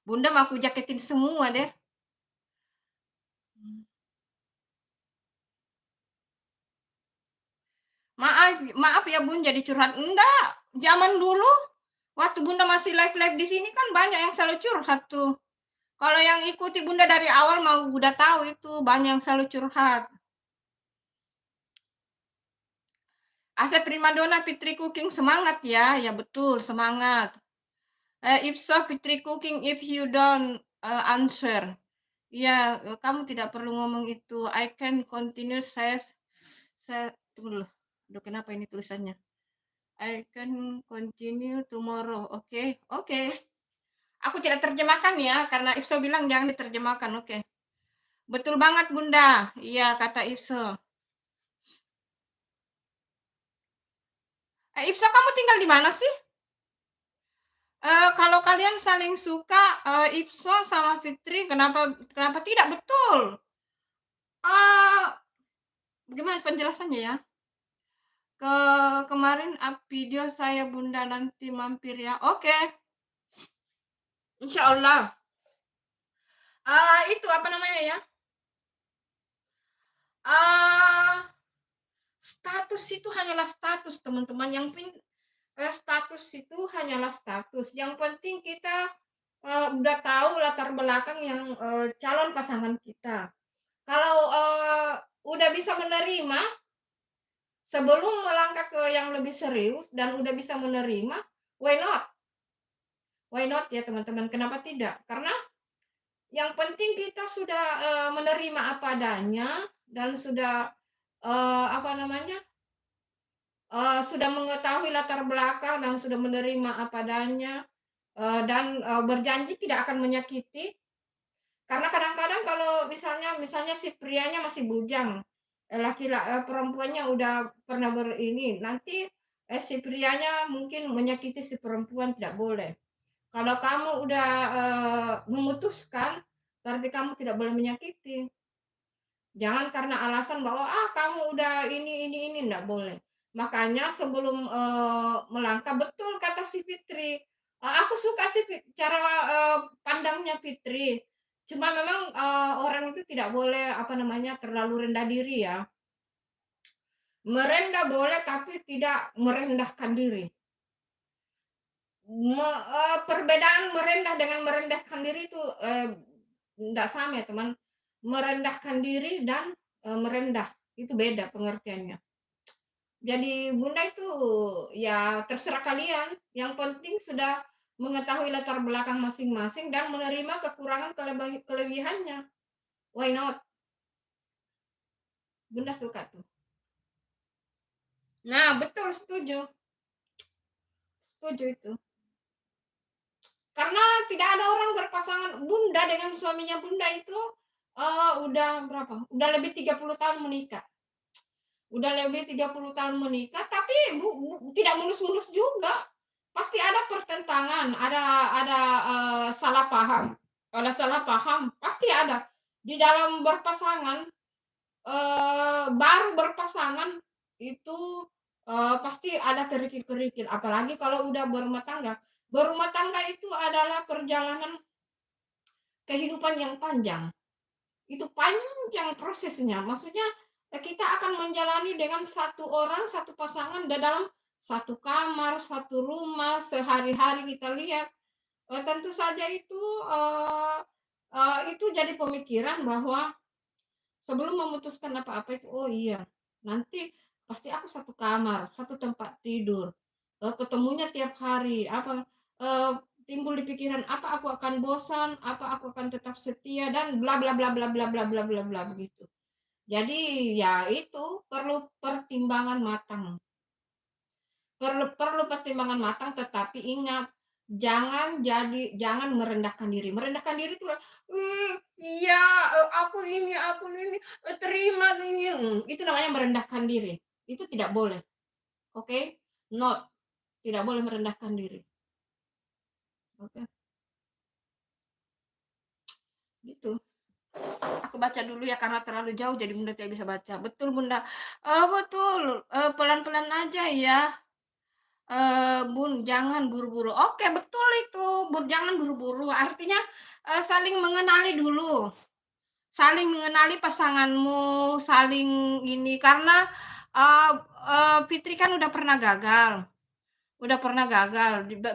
Bunda mau aku jaketin semua deh. Maaf, maaf ya Bun, jadi curhat. Enggak, zaman dulu waktu Bunda masih live-live di sini kan banyak yang selalu curhat tuh. Kalau yang ikuti Bunda dari awal mau udah tahu itu banyak yang selalu curhat. Asep Primadona Fitri Cooking semangat ya, ya betul semangat. If so Fitri Cooking if you don't answer. Ya, kamu tidak perlu ngomong itu. I can continue saya tunggu dulu. Aduh, kenapa ini tulisannya? I can continue tomorrow. Oke, oke. Aku tidak terjemahkan ya, karena Ifso bilang jangan diterjemahkan. Oke. Betul banget, Bunda. Iya, kata Ifso. Ifso, kamu tinggal di mana sih? Kalau kalian saling suka, Ifso sama Fitri, kenapa tidak? Betul. Bagaimana penjelasannya ya? Kemarin video saya Bunda nanti mampir ya. Oke. Insya Allah. Itu apa namanya ya? Status itu hanyalah status, teman-teman. Status itu hanyalah status. Yang penting kita udah tahu latar belakang yang calon pasangan kita. Kalau udah bisa menerima sebelum melangkah ke yang lebih serius dan udah bisa menerima, why not? Why not ya teman-teman? Kenapa tidak? Karena yang penting kita sudah menerima apa adanya dan sudah apa namanya? Sudah mengetahui latar belakang dan sudah menerima apa adanya dan berjanji tidak akan menyakiti. Karena kadang-kadang kalau misalnya si prianya masih bujang, perempuannya udah pernah berini, nanti si prianya mungkin menyakiti si perempuan, tidak boleh. Kalau kamu udah memutuskan, berarti kamu tidak boleh menyakiti. Jangan karena alasan bahwa kamu udah ini, enggak boleh. Makanya sebelum, melangkah betul kata si Fitri, aku suka sih cara, pandangnya Fitri. Cuma memang, orang itu tidak boleh, apa namanya, terlalu rendah diri ya. Merendah boleh tapi tidak merendahkan diri. Perbedaan merendah dengan merendahkan diri itu, nggak sama ya teman. Merendahkan diri dan, merendah, itu beda pengertiannya. Jadi Bunda itu ya terserah kalian, yang penting sudah mengetahui latar belakang masing-masing dan menerima kekurangan kelebihannya. Why not? Bunda suka tuh. Nah, betul setuju. Setuju itu. Karena tidak ada orang berpasangan Bunda dengan suaminya Bunda itu, udah berapa? Udah lebih 30 tahun menikah. Udah lebih 30 tahun menikah, tapi tidak mulus-mulus juga. Pasti ada pertentangan, salah paham. Ada salah paham, pasti ada. Di dalam berpasangan, baru berpasangan itu, pasti ada kerikil-kerikil, apalagi kalau udah berumah tangga. Berumah tangga itu adalah perjalanan kehidupan yang panjang. Itu panjang prosesnya, maksudnya, kita akan menjalani dengan satu orang, satu pasangan dalam satu kamar, satu rumah, sehari-hari kita lihat, tentu saja itu jadi pemikiran bahwa sebelum memutuskan apa-apa itu, "Oh iya, nanti pasti aku satu kamar, satu tempat tidur, ketemunya tiap hari," eee, timbul di pikiran, "Apa aku akan bosan? Apa aku akan tetap setia?" Dan bla bla bla bla bla bla bla bla bla, begitu. Jadi ya itu, perlu pertimbangan matang. Perlu perlu pertimbangan matang, tetapi ingat, jangan merendahkan diri. Merendahkan diri itu, iya, aku ini, terima ini," itu namanya merendahkan diri. Itu tidak boleh, oke? Not, tidak boleh merendahkan diri, oke? Gitu. Aku baca dulu ya karena terlalu jauh jadi Bunda tidak bisa baca. Betul Bunda, betul, pelan-pelan aja ya. Bun, jangan buru-buru. Oke, betul itu, Bun, jangan buru-buru. Artinya, saling mengenali dulu, saling mengenali pasanganmu, saling ini, karena, eee Fitri kan udah pernah gagal,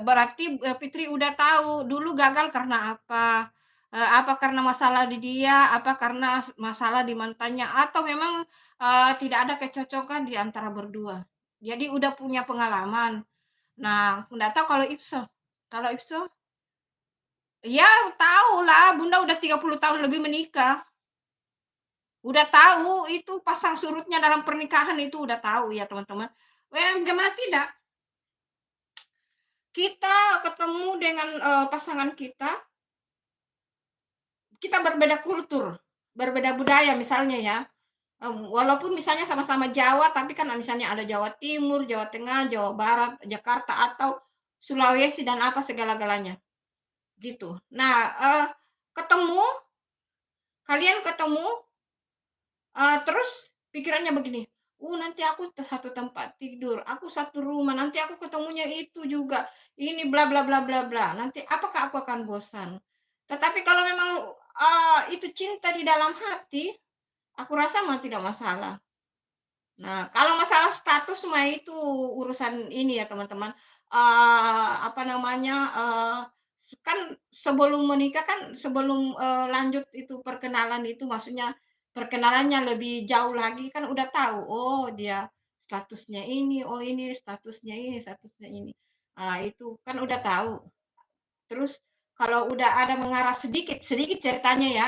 berarti, Fitri udah tahu dulu gagal karena apa, apa karena masalah di dia, apa karena masalah di mantannya, atau memang, tidak ada kecocokan di antara berdua. Jadi udah punya pengalaman. Nah, nggak tahu kalau Ipso. Kalau Ipso? Ya tahulah, Bunda udah 30 tahun lebih menikah. Udah tahu itu pasang surutnya dalam pernikahan itu udah tahu ya teman-teman. Gimana tidak, kita ketemu dengan, pasangan kita berbeda kultur, berbeda budaya misalnya ya, walaupun misalnya sama-sama Jawa, tapi kan misalnya ada Jawa Timur, Jawa Tengah, Jawa Barat, Jakarta, atau Sulawesi dan apa segala-galanya. Gitu. Nah, ketemu, kalian ketemu, terus pikirannya begini, nanti aku satu tempat tidur, aku satu rumah, nanti aku ketemunya itu juga, ini bla bla bla bla bla, nanti apakah aku akan bosan?" Tetapi kalau memang, itu cinta di dalam hati, aku rasa mah tidak masalah. Nah, kalau masalah status mah itu urusan ini ya teman-teman, apa namanya, kan sebelum menikah kan sebelum, lanjut itu perkenalan itu maksudnya perkenalannya lebih jauh lagi kan udah tahu, oh dia statusnya ini, oh ini statusnya ini, statusnya ini. Itu kan udah tahu. Terus kalau udah ada mengarah sedikit sedikit ceritanya ya,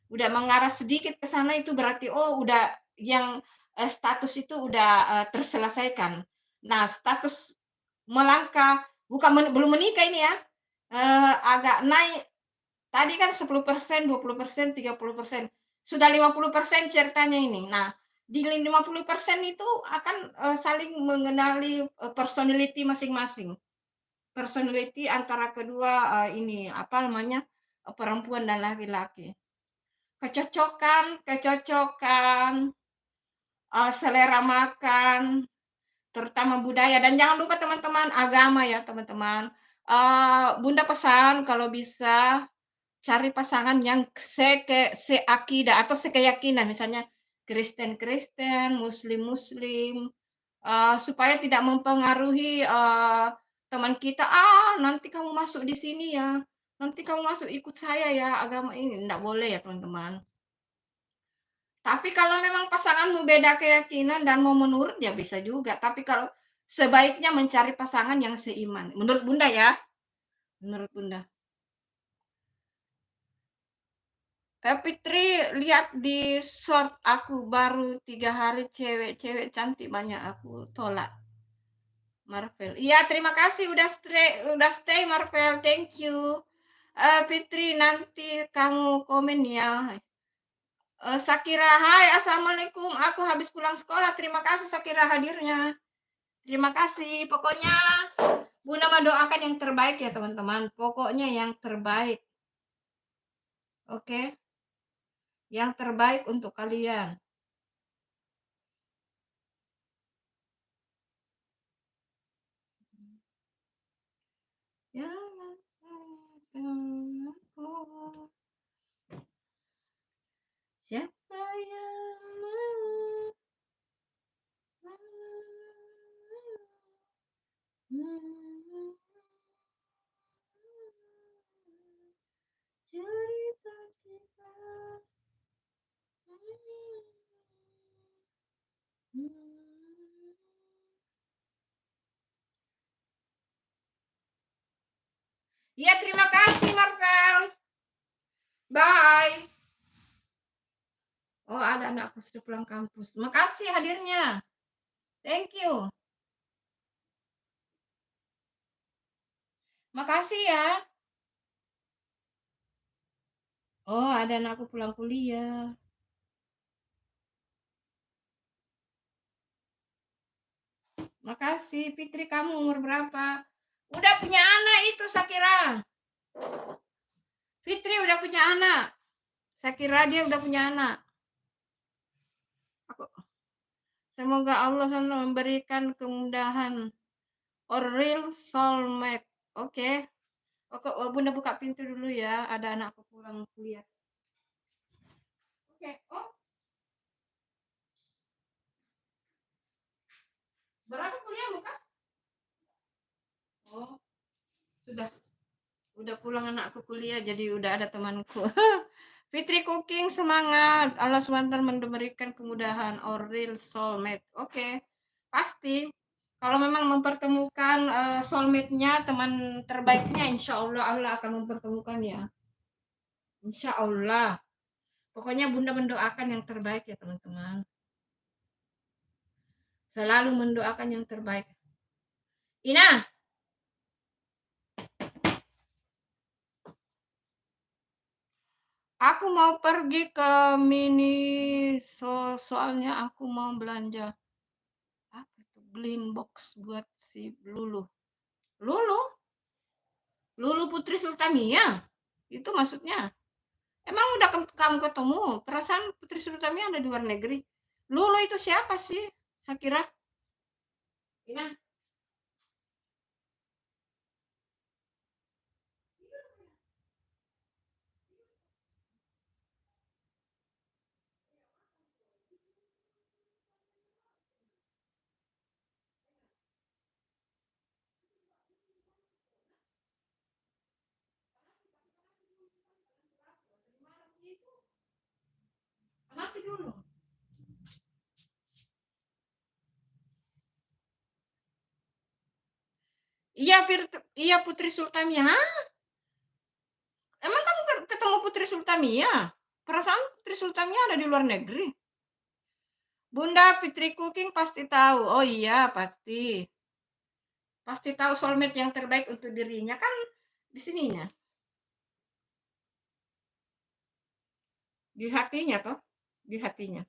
udah mengarah sedikit ke sana itu berarti, oh udah yang, status itu udah, terselesaikan. Nah, status melangkah bukan belum menikah ini ya, agak naik, tadi kan 10%, 20%, 30%, sudah 50% ceritanya ini. Nah, di 50% itu akan, saling mengenali, personality masing-masing. Personality antara kedua, ini, apa namanya, perempuan dan laki-laki. Kecocokan kecocokan, selera makan, terutama budaya dan jangan lupa teman-teman agama ya teman-teman. Bunda pesan kalau bisa cari pasangan yang seakidah atau sekeyakinan, misalnya Kristen-Kristen, Muslim-Muslim, supaya tidak mempengaruhi, teman kita, "Ah, nanti kamu masuk di sini ya, nanti kamu masuk ikut saya ya, agama ini." Nggak boleh ya teman-teman. Tapi kalau memang pasanganmu beda keyakinan dan mau menurut, ya bisa juga, tapi kalau sebaiknya mencari pasangan yang seiman, menurut Bunda ya, menurut Bunda. Fitri, lihat di short aku baru 3 hari cewek-cewek cantik banyak aku tolak. Marvel. Iya, terima kasih udah stay Marvel, thank you. Fitri, nanti kamu komen ya. Sakira, hai, assalamualaikum. Aku habis pulang sekolah. Terima kasih Sakira hadirnya. Terima kasih. Pokoknya Bunda mendoakan yang terbaik ya teman-teman. Pokoknya yang terbaik. Oke, yang terbaik untuk kalian. Jangan salahkan aku. Siapa yang mau cerita kita. Iya, terima kasih Marvel. Bye. Oh, ada anakku sudah pulang kampus. Makasih hadirnya. Thank you. Makasih ya. Oh, ada anakku pulang kuliah. Makasih. Fitri, kamu umur berapa? Udah punya anak itu, Sakira. Fitri udah punya anak. Sakira dia udah punya anak. Aku, semoga Allah selalu memberikan kemudahan. Or real soulmate. Oke. Oke, Bunda buka pintu dulu ya. Ada anakku pulang kuliah. Oke. Oh, berapa kuliah buka? Oh, sudah. Udah pulang anakku kuliah, jadi udah ada temanku. Fitri Cooking semangat. Allah SWT memberikan kemudahan. Or real soulmate. Oke. Pasti. Kalau memang mempertemukan soulmate-nya, teman terbaiknya, insya Allah Allah akan mempertemukan ya. Insya Allah. Pokoknya Bunda mendoakan yang terbaik ya teman-teman. Selalu mendoakan yang terbaik. Ina, aku mau pergi ke mini soalnya aku mau belanja apa itu beliin box buat si Lulu. Lulu? Lulu Putri Sultamia? Itu maksudnya. Emang udah kamu ketemu? Perasaan Putri Sultamia ada di luar negeri. Lulu itu siapa sih? Saya kira. Ina, masih dulu. Iya, iya Putri Sultamia. Hah? Emang kamu ketemu Putri Sultamia? Perasaan Putri Sultamia ada di luar negeri. Bunda Fitri Cooking pasti tahu. Oh iya, pasti. Pasti tahu soulmate yang terbaik untuk dirinya kan di sininya. Di hatinya toh, di hatinya.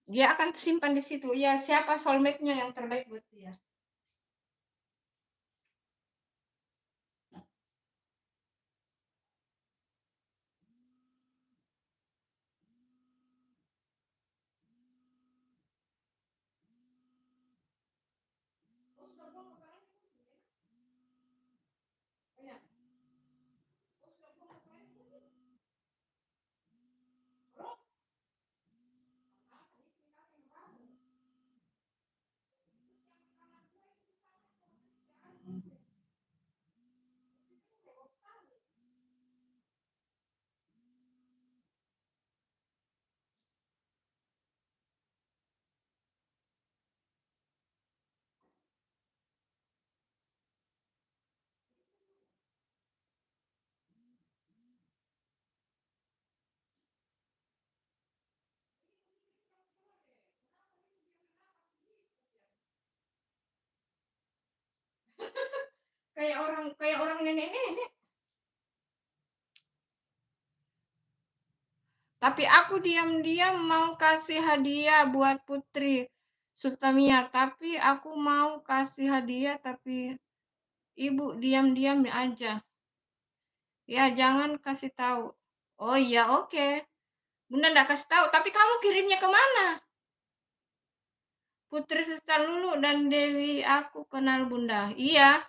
Dia akan simpan di situ. Ya, siapa soulmate-nya yang terbaik buat dia. Kayak orang nenek-nenek. Tapi aku diam-diam mau kasih hadiah buat Putri Sultamia, tapi aku mau kasih hadiah tapi ibu diam-diam aja. Ya jangan kasih tahu. Oh iya oke. Bunda enggak kasih tahu, tapi kamu kirimnya ke mana? Putri Suster Lulu dan Dewi aku kenal Bunda. Iya.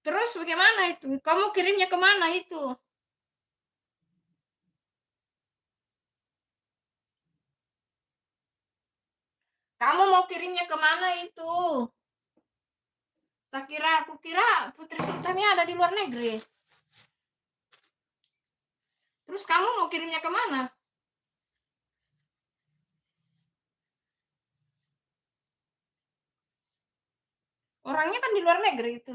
Terus bagaimana itu? Kamu kirimnya ke mana itu? Kamu mau kirimnya ke mana itu? Aku kira Putri Sultannya ada di luar negeri. Terus kamu mau kirimnya ke mana? Orangnya kan di luar negeri itu.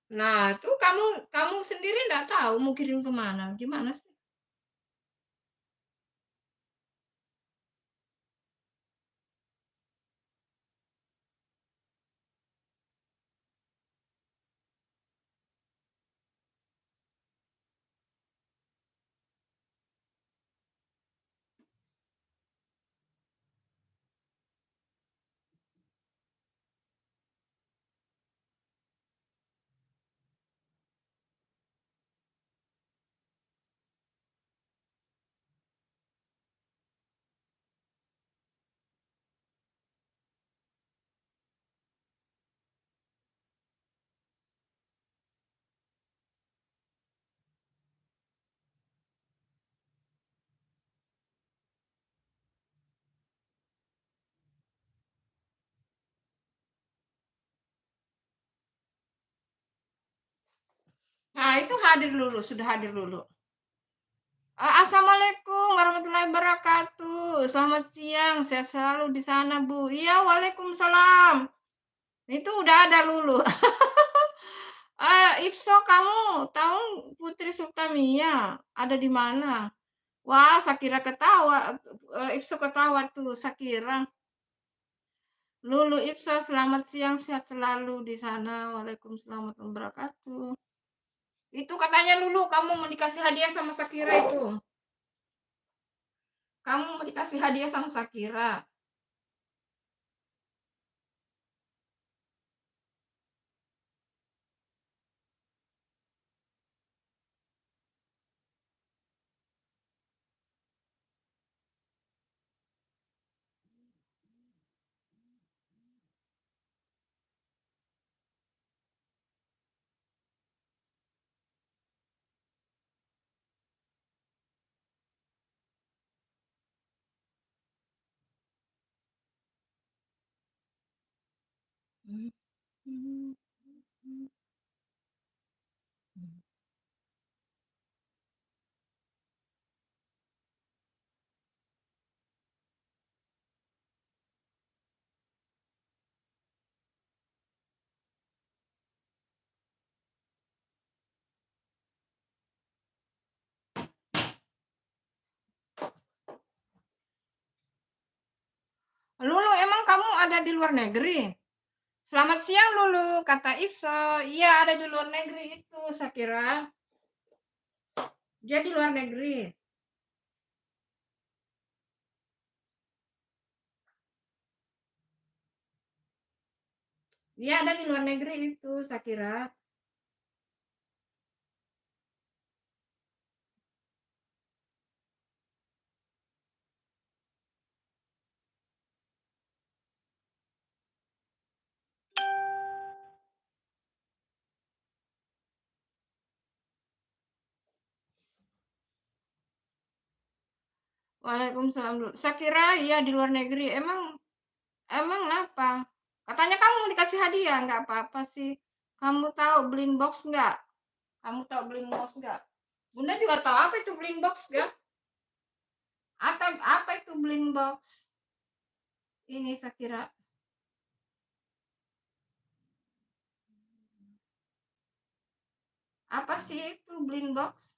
Nah, itu kamu kamu sendiri enggak tahu mau kirim ke mana. Gimana sih? Nah, itu hadir dulu, sudah hadir dulu. Assalamualaikum warahmatullahi wabarakatuh. Selamat siang, sehat selalu di sana, Bu. Iya, waalaikumsalam. Itu udah ada Lulu. Ipso kamu tahu Putri Sultamia ada di mana? Wah, Sakira ketawa. Ipso ketawa tuh, Sakira. Lulu Ipso, selamat siang, sehat selalu di sana. Waalaikumsalam warahmatullahi wabarakatuh. Itu katanya Lulu, kamu mau dikasih hadiah sama Sakira itu. Kamu mau dikasih hadiah sama Sakira. Lulu, emang kamu ada di luar negeri? Selamat siang Lulu, kata Ifso. Iya, ada di luar negeri itu, Sakira. Dia di luar negeri. Dia ada di luar negeri itu, Sakira. Waalaikumsalam dulu. Shakira iya di luar negeri. Emang apa? Katanya kamu mau dikasih hadiah, nggak apa-apa sih. Kamu tahu Bling Box nggak? Kamu tahu Bling Box nggak? Bunda juga tahu apa itu Bling Box nggak? Apa itu Bling Box? Ini Shakira. Apa sih itu Bling Box?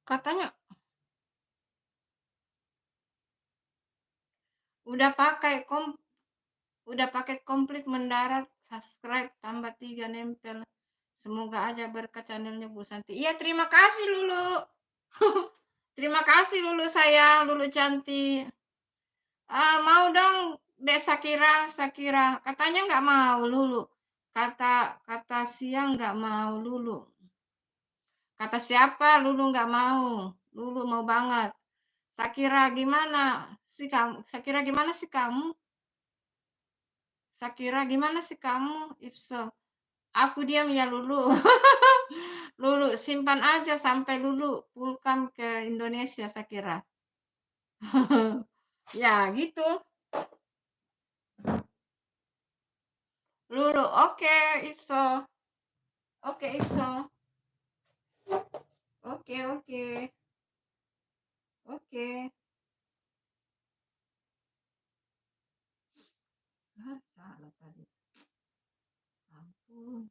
Katanya udah pakai kom udah paket komplit mendarat, subscribe, tambah 3 nempel. Semoga aja berkat channelnya Bu Santi. Iya, terima kasih Lulu. Terima kasih Lulu sayang, Lulu cantik. Mau dong Dek Sakira, Sakira. Katanya nggak mau Lulu. Kata kata siang nggak mau Lulu. Kata siapa? Lulu nggak mau. Lulu mau banget. Shakira gimana sih kamu? Shakira gimana sih kamu? Shakira gimana sih kamu? Ipso. Aku diam ya Lulu. Lulu simpan aja sampai Lulu pulang ke Indonesia Shakira. Ya gitu. Lulu, oke, Ipso. Oke, Ipso. Oke, oke. Oke. Ah, salah tadi. Ampun.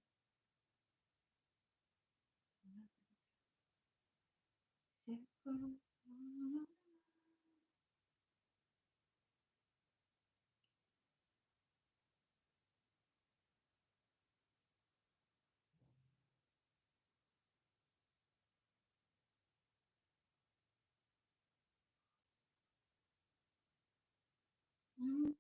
Hmm.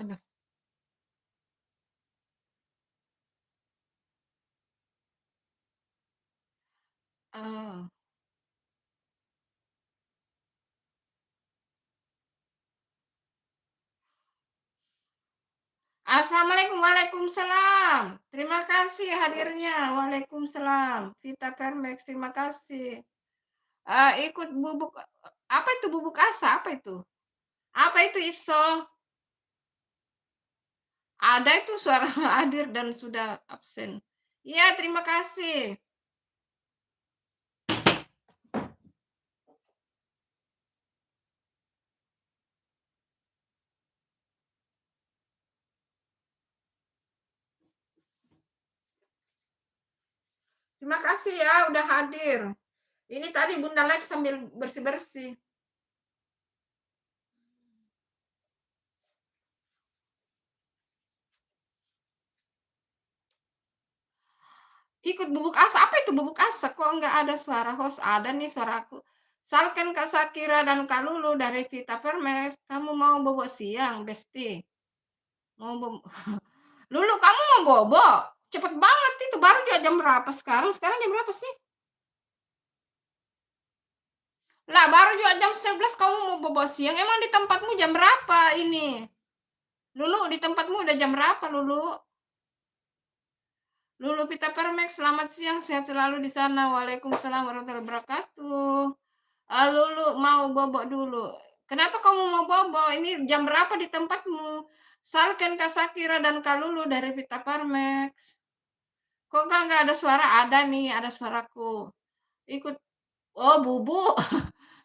Aduh, oh. Assalamualaikum, waalaikumsalam. Terima kasih hadirnya, waalaikumsalam. Vita Permex, terima kasih. Ikut bubuk apa itu bubuk asa, apa itu? Apa itu IFSO? Ada itu suara hadir dan sudah absen. Iya, terima kasih. Terima kasih ya udah hadir. Ini tadi Bunda live sambil bersih-bersih. Ikut bubuk asa, apa itu bubuk asa? Kok nggak ada suara host? Ada nih suaraku. Salken Kak Sakira dan Kak Lulu dari Vita Permes. Kamu mau bobo siang, Besti? Mau bobo. Lulu, kamu mau bobo? Cepet banget itu, baru dia jam berapa sekarang? Sekarang jam berapa sih? Lah, baru juga jam 11 kamu mau bobo siang. Emang di tempatmu jam berapa ini? Lulu, di tempatmu udah jam berapa, Lulu? Lulu Vita Permex, selamat siang, sehat selalu di sana. Waalaikumsalam warahmatullahi wabarakatuh. Lulu mau bobo dulu. Kenapa kamu mau bobo? Ini jam berapa di tempatmu? Salken Kak Sakira dan Kak Lulu dari Vita Permex. Kok nggak ada suara? Ada nih, ada suaraku. Ikut. Oh, bubu.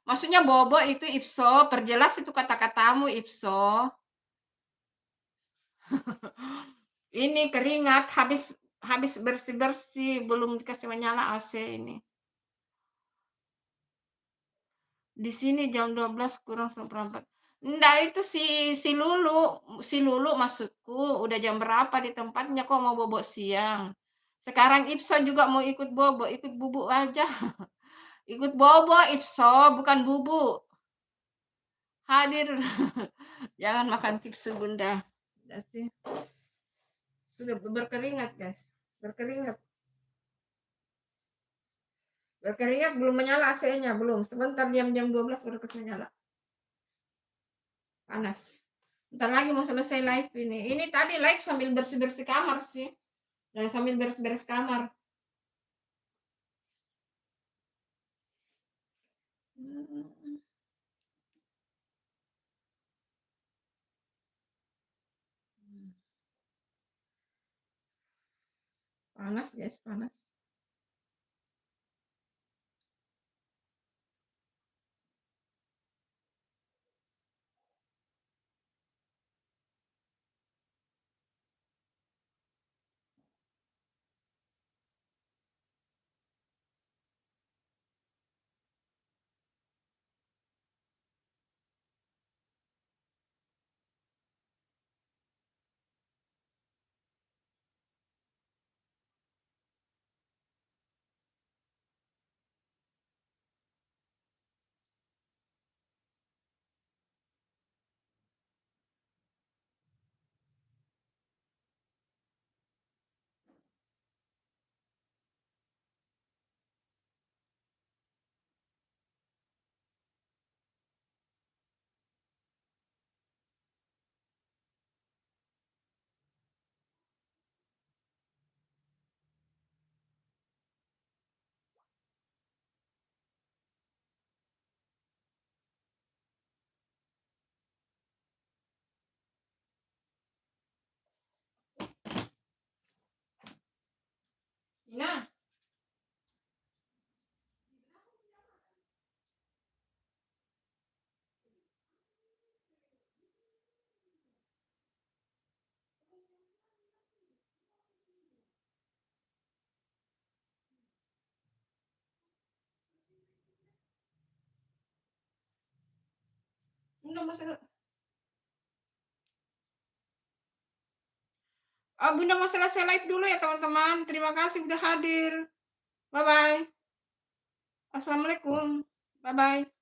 Maksudnya bobo itu ipso. Perjelas itu kata-katamu ipso. Ini keringat habis habis bersih-bersih, belum dikasih menyala AC ini. Di sini jam 12 kurang seperempat. Enggak, itu si Lulu maksudku, udah jam berapa di tempatnya kok mau bobo siang. Sekarang Ipso juga mau ikut bobo, ikut bubuk aja. Ikut bobo Ipso, bukan bubuk. Hadir. Jangan makan tips Bunda. Udah sih. Sudah berkeringat, guys. Berkeringat. Berkeringat belum menyala AC-nya, belum. Sebentar jam 12 baru menyala. Panas. Bentar lagi mau selesai live ini. Ini tadi live sambil bersih-bersih kamar sih. Dan sambil beres-beres kamar. Panas, guys, panas. Nah, Bunda Bunda mau selesai live dulu ya, teman-teman. Terima kasih udah hadir. Bye-bye. Assalamualaikum. Bye-bye.